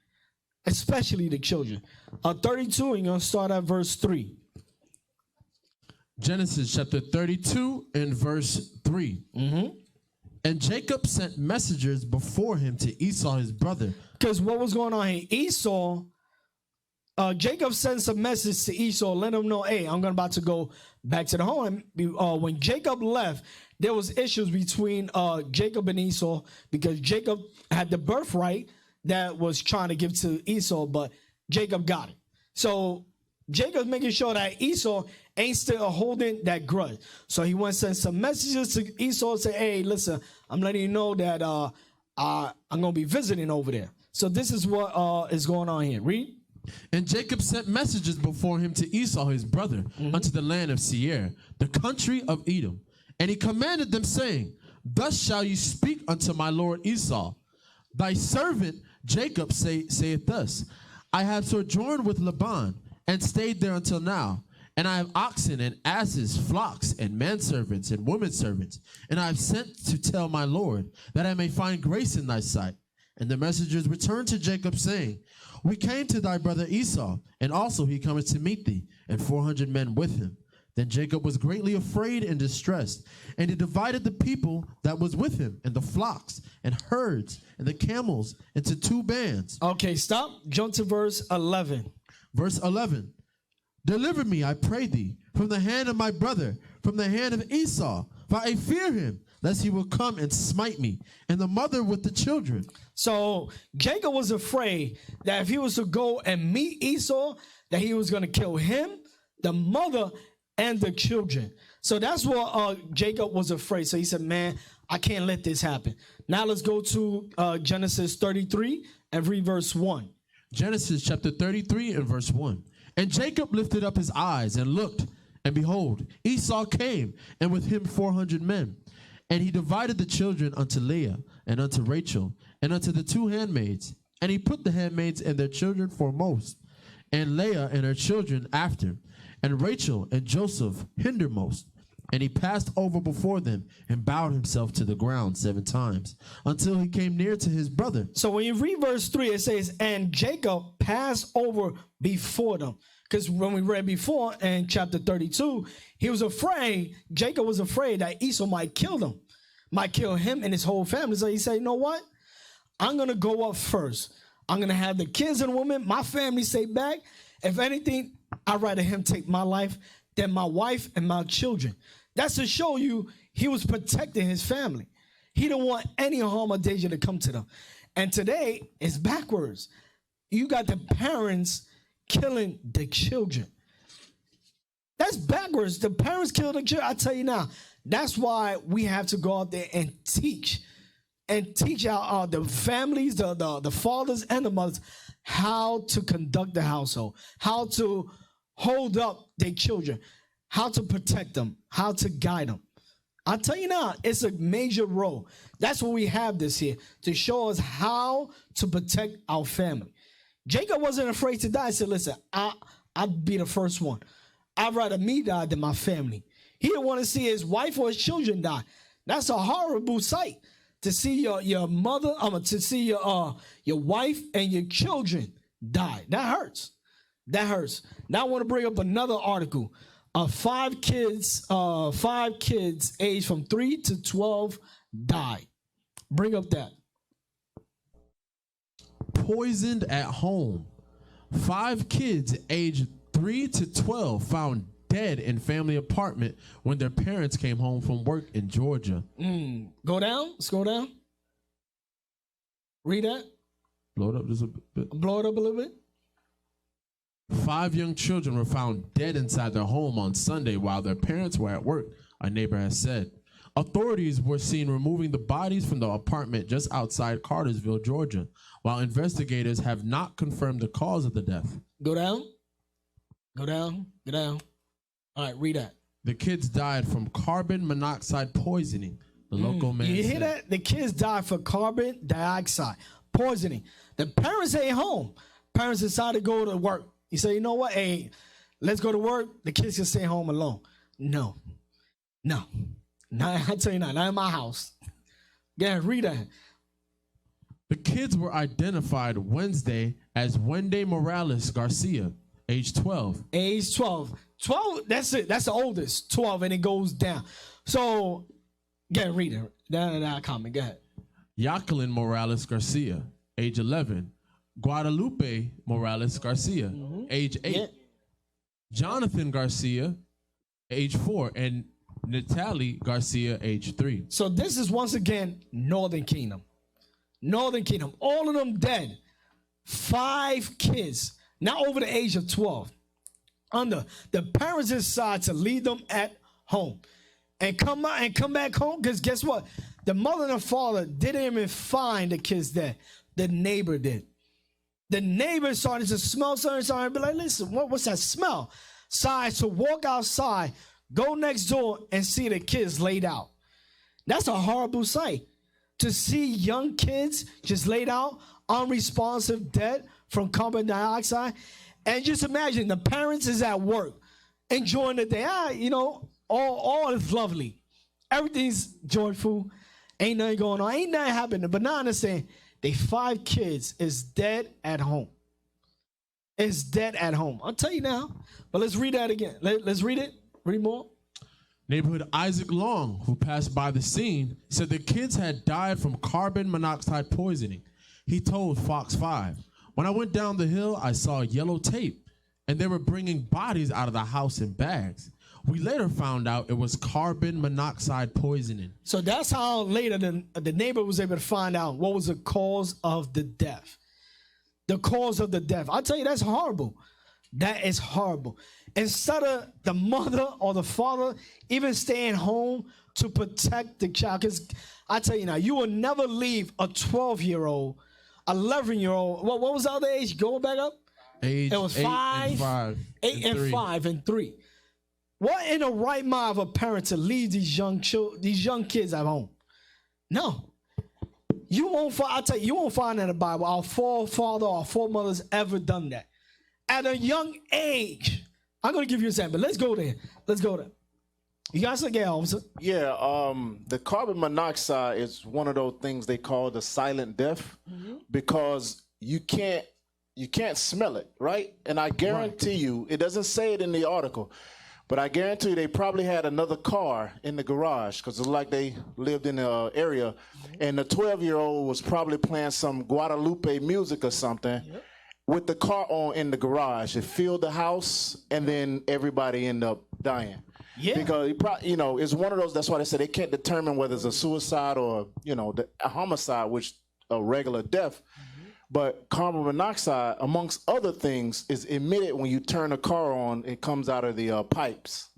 especially the children. 32, and you're going to start at verse 3. Genesis chapter 32 and verse 3. Mm-hmm. And Jacob sent messengers before him to Esau his brother. Because what was going on here? Esau, Jacob sent some message to Esau, let him know, hey, I'm about to go back to the home. When Jacob left, there was issues between Jacob and Esau because Jacob had the birthright that was trying to give to Esau, but Jacob got it. So Jacob's making sure that Esau ain't still holding that grudge. So he went and sent some messages to Esau and say, hey, listen, I'm letting you know that I'm going to be visiting over there. So this is what is going on here. Read. And Jacob sent messages before him to Esau his brother unto the land of Seir, the country of Edom. And he commanded them, saying, thus shall you speak unto my lord Esau. Thy servant Jacob saith thus, I have sojourned with Laban, and stayed there until now. And I have oxen and asses, flocks, and manservants, and womenservants. And I have sent to tell my lord, that I may find grace in thy sight. And the messengers returned to Jacob, saying, we came to thy brother Esau, and also he cometh to meet thee, and 400 men with him. Then Jacob was greatly afraid and distressed, and he divided the people that was with him, and the flocks, and herds, and the camels, into 2 bands. Okay, stop. Jump to verse 11. Verse 11. Deliver me, I pray thee, from the hand of my brother, from the hand of Esau, for I fear him, lest he will come and smite me, and the mother with the children. So Jacob was afraid that if he was to go and meet Esau, that he was going to kill him, the mother, and the children. So that's what Jacob was afraid. So he said, man, I can't let this happen. Now let's go to Genesis 33 and read verse 1. Genesis chapter 33 and verse 1. And Jacob lifted up his eyes and looked, and behold, Esau came, and with him 400 men. And he divided the children unto Leah, and unto Rachel, and unto the 2 handmaids. And he put the handmaids and their children foremost, and Leah and her children after, and Rachel and Joseph hindermost. And he passed over before them, and bowed himself to the ground 7 times, until he came near to his brother. So when you read verse 3, it says, and Jacob passed over before them. Because when we read before in chapter 32, he was afraid, Jacob was afraid that Esau might kill them, might kill him and his whole family. So he said, you know what? I'm going to go up first. I'm going to have the kids and women, my family stay back. If anything, I'd rather him take my life than my wife and my children. That's to show you he was protecting his family. He didn't want any harm or danger to come to them. And today, it's backwards. You got the parents killing the children. That's backwards. The parents kill the children. I tell you now, that's why we have to go out there and teach our the families, the fathers and the mothers how to conduct the household, how to hold up their children, how to protect them, how to guide them. I tell you now, it's a major role. That's what we have this here to show us how to protect our family. Jacob wasn't afraid to die. He said, listen, I'll be the first one. I'd rather me die than my family. He didn't want to see his wife or his children die. That's a horrible sight to see your mother, to see your wife and your children die. That hurts. That hurts. Now I want to bring up another article. 5 kids aged from 3 to 12 died. Bring up that. Poisoned at home. 5 kids aged 3 to 12 found dead in family apartment when their parents came home from work in Georgia. Go down. Let's go down. Read that. Blow it up just a bit. Blow it up a little bit. 5 young children were found dead inside their home on Sunday while their parents were at work, a neighbor has said. Authorities were seen removing the bodies from the apartment just outside Cartersville, Georgia, while investigators have not confirmed the cause of the death. Go down. Go down. Go down. All right, read that. The kids died from carbon monoxide poisoning, the local man said. You hear that? The kids died from carbon dioxide poisoning. The parents ain't home. Parents decided to go to work. He said, you know what? Hey, let's go to work. The kids can stay home alone. No. I tell you not in my house. Yeah, read that. The kids were identified Wednesday as Wendy Morales Garcia, age 12. Age 12. 12, that's it. That's the oldest. 12, and it goes down. So, read it. That comment. Go ahead. Jacqueline Morales Garcia, age 11. Guadalupe Morales Garcia, age 8. Yeah. Jonathan Garcia, age 4. And Natalie Garcia, age 3. So this is once again Northern Kingdom. Northern Kingdom. All of them dead. 5 kids, now over the age of 12. The parents decide to leave them at home and come back home, because guess what? The mother and the father didn't even find the kids dead. The neighbor did. The neighbor started to smell something, started to be like, listen, what's that smell? Decided to walk outside, go next door, and see the kids laid out. That's a horrible sight. To see young kids just laid out, unresponsive, dead from carbon dioxide. And just imagine the parents is at work, enjoying the day. All is lovely. Everything's joyful. Ain't nothing going on. Ain't nothing happening. But now I understand, they 5 kids is dead at home. It's dead at home. I'll tell you now. But let's read that again. Let's read it. Read more. Neighborhood Isaac Long, who passed by the scene, said the kids had died from carbon monoxide poisoning. He told Fox 5, when I went down the hill, I saw yellow tape, and they were bringing bodies out of the house in bags. We later found out it was carbon monoxide poisoning. So that's how later the neighbor was able to find out what was the cause of the death. The cause of the death. I'll tell you, that's horrible. That is horrible. Instead of the mother or the father even staying home to protect the child, because I tell you now, you will never leave a 12-year-old, 11-year-old. What was the other age? Going back up? Age it was 5, 8 and 5 and 3. What in the right mind of a parent to leave these young kids at home? No. You won't find, I tell you, you won't find in the Bible our forefather or foremothers ever done that. At a young age. I'm going to give you an example. Let's go there. You guys look at officer. Yeah, the carbon monoxide is one of those things they call the silent death, because you can't smell it, right? And I guarantee you, it doesn't say it in the article, but I guarantee you they probably had another car in the garage, because it's like they lived in the area, and the 12-year-old was probably playing some Guadalupe music or something. With the car on in the garage. It filled the house, and then everybody ended up dying. Yeah. Because, it's one of those, that's why they say they can't determine whether it's a suicide or, a homicide, which a regular death. But carbon monoxide, amongst other things, is emitted when you turn a car on. It comes out of the pipes.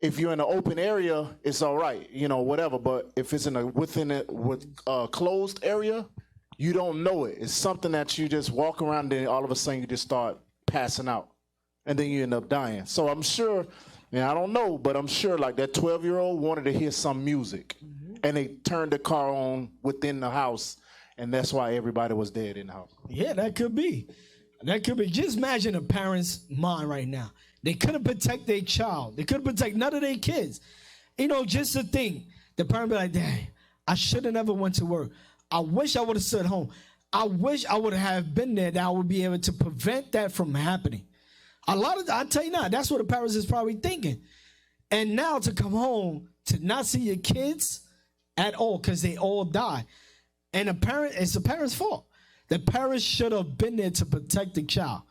If you're in an open area, it's all right, you know, whatever. But if it's within a closed area, you don't know it. It's something that you just walk around and all of a sudden you just start passing out. And then you end up dying. So I'm sure, and I don't know, but I'm sure like that 12-year-old wanted to hear some music. And they turned the car on within the house. And that's why everybody was dead in the house. Yeah, that could be. That could be. Just imagine a parent's mind right now. They couldn't protect their child. They couldn't protect none of their kids. You know, just to think, the parent be like, dang, I should have never went to work. I wish I would have stood home. I wish I would have been there, that I would be able to prevent that from happening. I tell you now, that's what the parents is probably thinking. And now to come home, to not see your kids at all, because they all die. And it's the parent's fault. The parents should have been there to protect the child.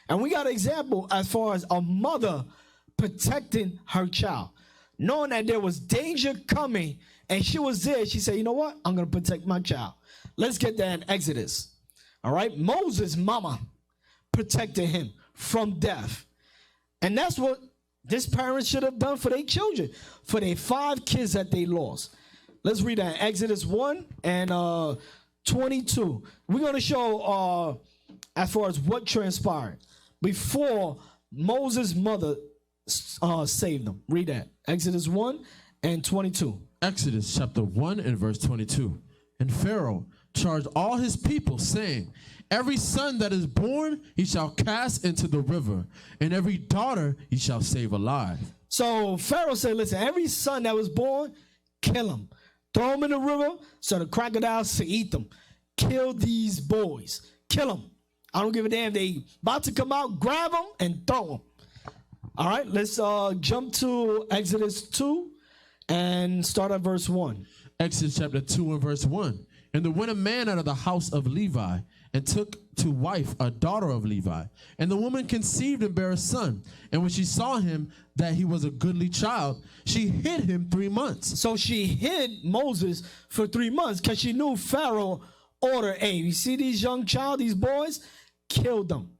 And we got an example as far as a mother protecting her child. Knowing that there was danger coming, and she was there, she said, you know what? I'm going to protect my child. Let's get that in Exodus. All right? Moses' mama protected him from death. And that's what this parent should have done for their children, for their 5 kids that they lost. Let's read that. Exodus 1 and 22. We're going to show as far as what transpired before Moses' mother saved them. Read that. Exodus 1 and 22. Exodus chapter 1 and verse 22. And Pharaoh charged all his people, saying, every son that is born he shall cast into the river, and every daughter he shall save alive. So Pharaoh said, listen, every son that was born, kill him. Throw them in the river so the crocodiles to eat them. Kill these boys. Kill them. I don't give a damn. They about to come out, grab them and throw them. All right, let's jump to Exodus 2 and start at verse 1. Exodus chapter 2 and verse 1. And there went a man out of the house of Levi, and took to wife a daughter of Levi. And the woman conceived and bare a son. And when she saw him that he was a goodly child, she hid him 3 months. So she hid Moses for 3 months because she knew Pharaoh ordered, hey, you see these young child, these boys, kill them.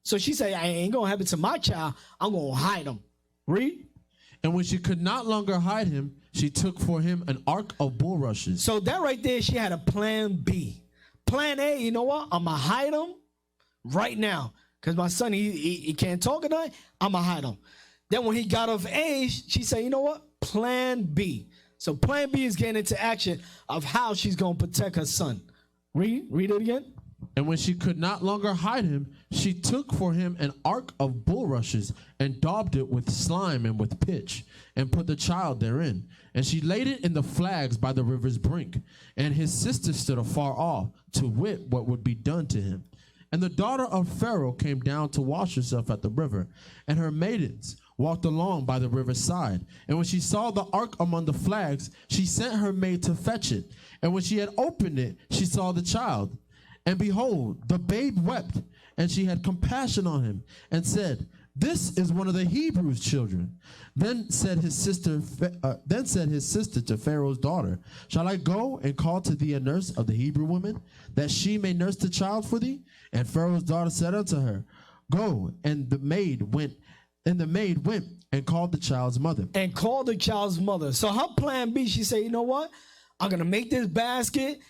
So she said, I ain't going to happen to my child. I'm going to hide him. Read. And when she could not longer hide him, she took for him an ark of bulrushes. So that right there, she had a plan B. Plan A, you know what? I'm going to hide him right now. Because my son, he can't talk at night. I'm going to hide him. Then when he got of age, she said, you know what? Plan B. So plan B is getting into action of how she's going to protect her son. Read it again. And when she could not longer hide him, she took for him an ark of bulrushes and daubed it with slime and with pitch, and put the child therein. And she laid it in the flags by the river's brink. And his sister stood afar off to wit what would be done to him. And the daughter of Pharaoh came down to wash herself at the river, and her maidens walked along by the river's side. And when she saw the ark among the flags, she sent her maid to fetch it. And when she had opened it, she saw the child. And behold, the babe wept, and she had compassion on him, and said, this is one of the Hebrews' children. Then said his sister to Pharaoh's daughter, shall I go and call to thee a nurse of the Hebrew women, that she may nurse the child for thee? And Pharaoh's daughter said unto her, go. And the maid went and called the child's mother. And called the child's mother. So her plan B, she said, you know what? I'm going to make this basket,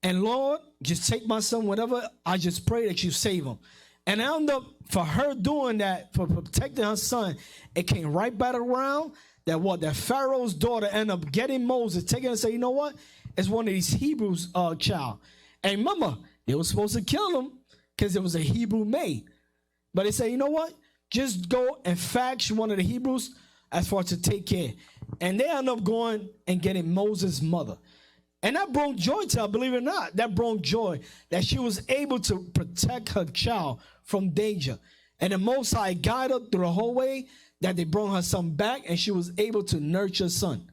and Lord, just take my son, whatever. I just pray that you save him. And I end up, for her doing that, for protecting her son, it came right back around that Pharaoh's daughter ended up getting Moses, taking him and say, you know what? It's one of these Hebrews child. And remember, they were supposed to kill him because it was a Hebrew maid. But they say, you know what? Just go and fetch one of the Hebrews as far as to take care. And they end up going and getting Moses' mother. And that brought joy to her, believe it or not. That brought joy that she was able to protect her child from danger. And the Most High guided her through the whole way that they brought her son back, and she was able to nurture her son.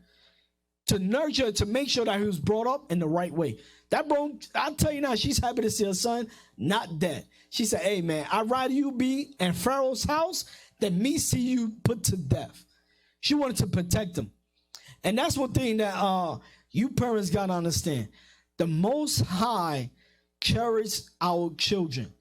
To nurture, to make sure that he was brought up in the right way. That brought, I'll tell you now, she's happy to see her son not dead. She said, hey man, I'd rather you be in Pharaoh's house than me see you put to death. She wanted to protect him. And that's one thing that you parents got to understand. The Most High cherish our children.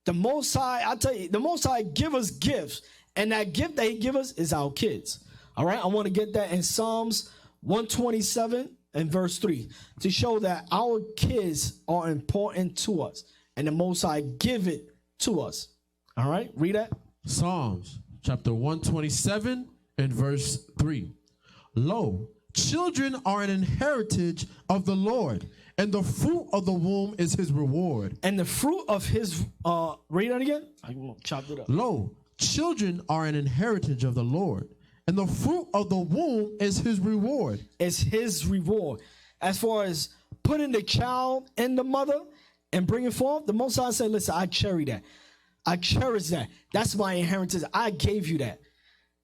The Most High, I tell you, the Most High give us gifts, and that gift that he give us is our kids. All right, I want to get that in Psalms 127 and verse 3 to show that our kids are important to us, and the Most High give it to us. All right, read that. Psalms chapter 127 and verse 3. Lo, children are an inheritance of the Lord, and the fruit of the womb is his reward. And the fruit of his, read that again. I chopped it up. Lo, children are an inheritance of the Lord, and the fruit of the womb is his reward. It's his reward. As far as putting the child in the mother and bringing forth, the Most High said, listen, I cherish that. I cherish that. That's my inheritance. I gave you that.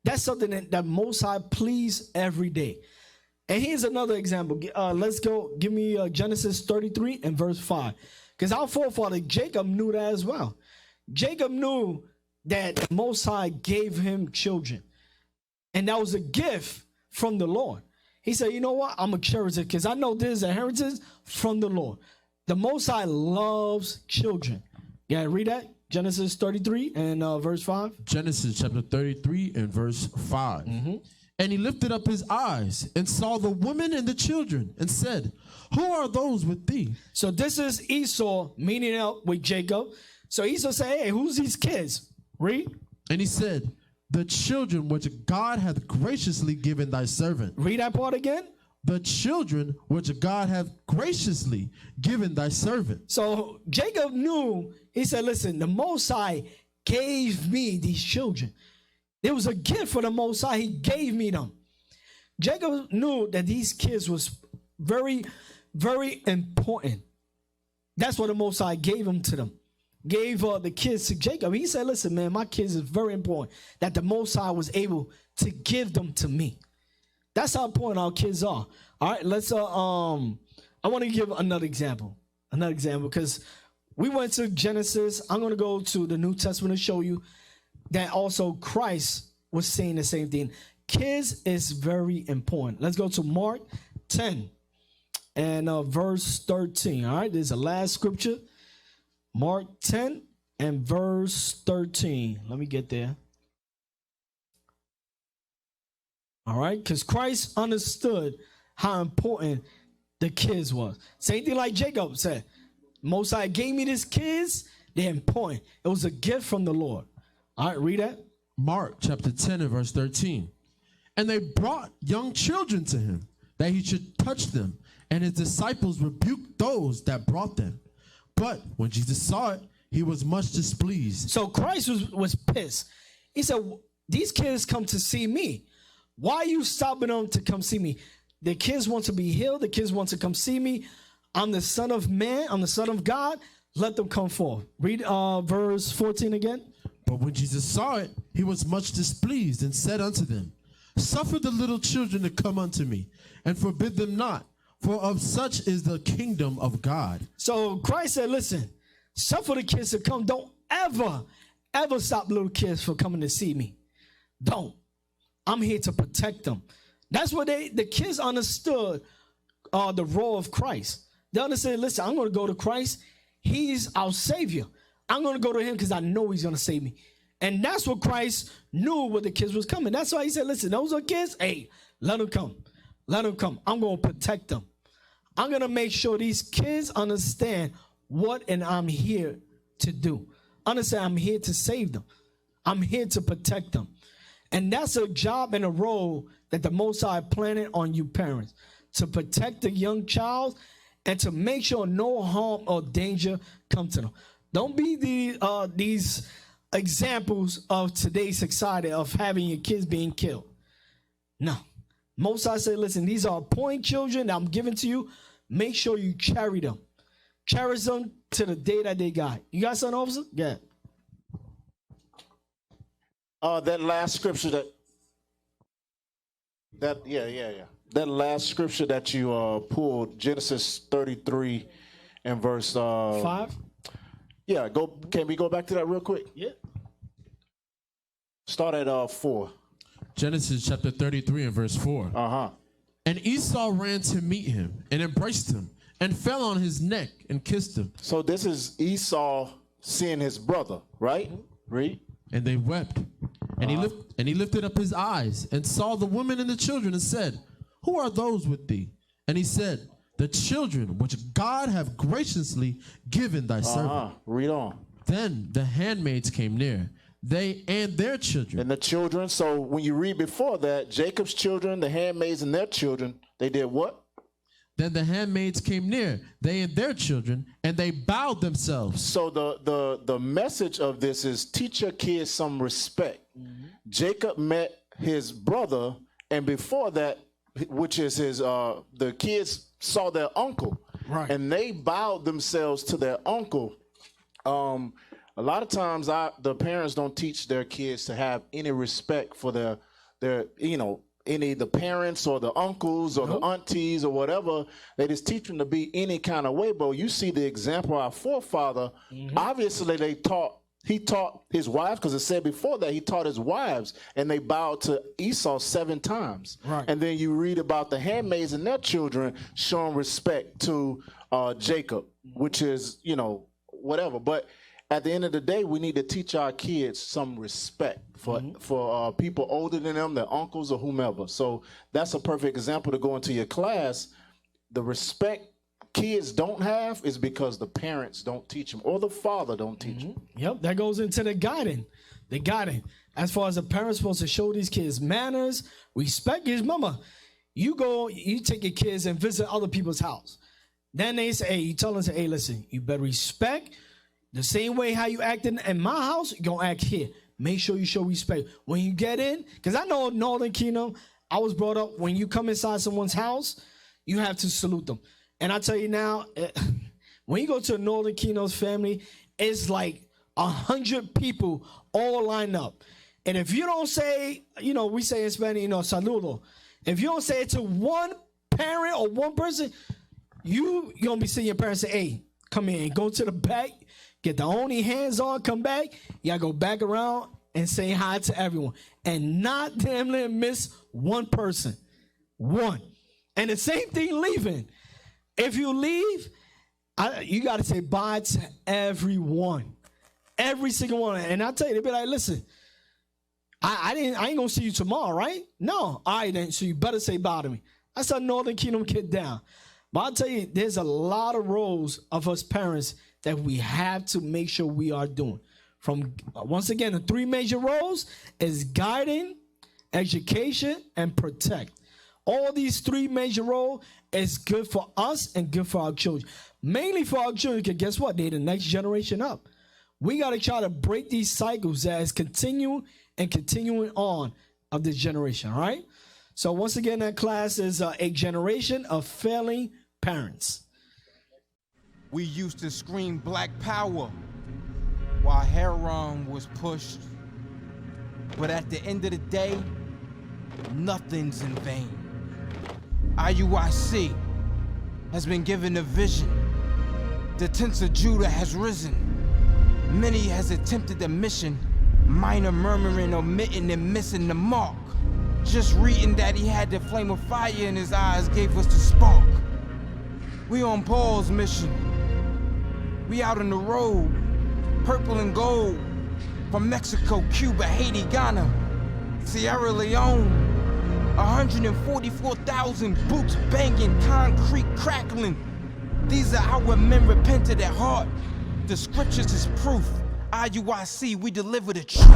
That's something that Most High please every day. And here's another example. Let's go. Give me Genesis 33 and verse 5. Because our forefather Jacob knew that as well. Jacob knew that the Most High gave him children. And that was a gift from the Lord. He said, you know what? I'm going to cherish it because I know this is a inheritance from the Lord. The Most High loves children. Yeah, read that. Genesis 33 and verse 5. Genesis chapter 33 and verse 5. Mm-hmm. And he lifted up his eyes and saw the woman and the children and said, who are those with thee? So this is Esau meeting up with Jacob. So Esau said, hey, who's these kids? Read. And he said, the children which God hath graciously given thy servant. Read that part again. The children which God hath graciously given thy servant. So Jacob knew, he said, listen, the Most High gave me these children. It was a gift for the Most High. He gave me them. Jacob knew that these kids was very, very important. That's what the Most High gave them to them. Gave the kids to Jacob. He said, listen, man, my kids is very important. That the Most High was able to give them to me. That's how important our kids are. All right, let's I want to give another example. Because we went to Genesis. I'm going to go to the New Testament to show you that also Christ was saying the same thing. Kids is very important. Let's go to Mark 10 and verse 13. All right, this is the last scripture. Mark 10 and verse 13. Let me get there. All right, because Christ understood how important the kids was. Same thing like Jacob said. Most High gave me these kids. They're important. It was a gift from the Lord. All right, read that. Mark chapter 10 and verse 13. And they brought young children to him, that he should touch them. And his disciples rebuked those that brought them. But when Jesus saw it, he was much displeased. So Christ was pissed. He said, these kids come to see me. Why are you stopping them to come see me? The kids want to be healed. The kids want to come see me. I'm the Son of Man. I'm the Son of God. Let them come forth. Read verse 14 again. But when Jesus saw it, he was much displeased and said unto them, suffer the little children to come unto me, and forbid them not, for of such is the kingdom of God. So Christ said, listen, suffer the kids to come. Don't ever stop little kids from coming to see me. Don't. I'm here to protect them. That's what the kids understood the role of Christ. They understood, listen, I'm going to go to Christ. He's our Savior. I'm going to go to him because I know he's going to save me. And that's what Christ knew when the kids was coming. That's why he said, listen, those are kids. Hey, let them come. Let them come. I'm going to protect them. I'm going to make sure these kids understand what and I'm here to do. Understand I'm here to save them. I'm here to protect them. And that's a job and a role that the Most High planted on you parents, to protect the young child and to make sure no harm or danger come to them. Don't be these examples of today's society of having your kids being killed. No. Most High say, listen, these are important children that I'm giving to you. Make sure you cherish them. Cherish them to the day that they got. You got something, officer? Yeah. That last scripture that last scripture that you pulled, Genesis 33 and verse 5. Yeah, can we go back to that real quick? Yeah. Start at 4. Genesis chapter 33 and verse 4. Uh-huh. And Esau ran to meet him and embraced him and fell on his neck and kissed him. So this is Esau seeing his brother, right? Read. And they wept. And he lifted up his eyes and saw the women and the children and said, who are those with thee? And he said, the children which God have graciously given thy servant. Read on. Then the handmaids came near, they and their children. And the children, so when you read before that, Jacob's children, the handmaids and their children, they did what? Then the handmaids came near, they and their children, and they bowed themselves. So the message of this is teach your kids some respect. Jacob met his brother, and before that, which is his the kids saw their uncle, right, and they bowed themselves to their uncle. A lot of times the parents don't teach their kids to have any respect for their any of the parents or the uncles or the aunties or whatever. They just teach them to be any kind of way. But you see the example of our forefather. Obviously he taught his wives, because it said before that he taught his wives, and they bowed to Esau 7 times. Right. And then you read about the handmaids and their children showing respect to Jacob, which is, whatever. But at the end of the day, we need to teach our kids some respect for people older than them, their uncles or whomever. So that's a perfect example to go into your class. The respect kids don't have is because the parents don't teach them, or the father don't teach them. Yep, that goes into the guiding. The guiding. As far as the parents supposed to show these kids manners, respect. Because remember, you take your kids and visit other people's house. Then they say, you tell them, hey, listen, you better respect the same way how you act in my house, you're going to act here. Make sure you show respect. When you get in, because I know Northern Kingdom, I was brought up, when you come inside someone's house, you have to salute them. And I tell you now, when you go to a Northern Kingdom's family, it's like 100 people all lined up. And if you don't say, we say in Spanish, saludo. If you don't say it to one parent or one person, you're going to be seeing your parents say, hey, come in, go to the back, get the only hands on, come back. You got to go back around and say hi to everyone. And not damn miss one person. One. And the same thing leaving. If you leave, you got to say bye to everyone. Every single one. And I tell you, they be like, listen, I ain't going to see you tomorrow, right? No, I didn't. So you better say bye to me. That's a Northern Kingdom kid down. But I'll tell you, there's a lot of roles of us parents that we have to make sure we are doing. From, once again, the 3 major roles is guiding, education, and protect. All these 3 major roles is good for us and good for our children. Mainly for our children, because guess what? They're the next generation up. We got to try to break these cycles that is continuing on of this generation, all right? So once again, that class is a generation of failing parents. We used to scream black power while heroin was pushed. But at the end of the day, nothing's in vain. IUIC has been given a vision. The tents of Judah has risen. Many has attempted the mission, minor murmuring, omitting, and missing the mark. Just reading that he had the flame of fire in his eyes gave us the spark. We on Paul's mission. We out on the road, purple and gold, from Mexico, Cuba, Haiti, Ghana, Sierra Leone. 144,000 boots banging, concrete crackling. These are our men repented at heart. The scriptures is proof. IUIC, we deliver the truth.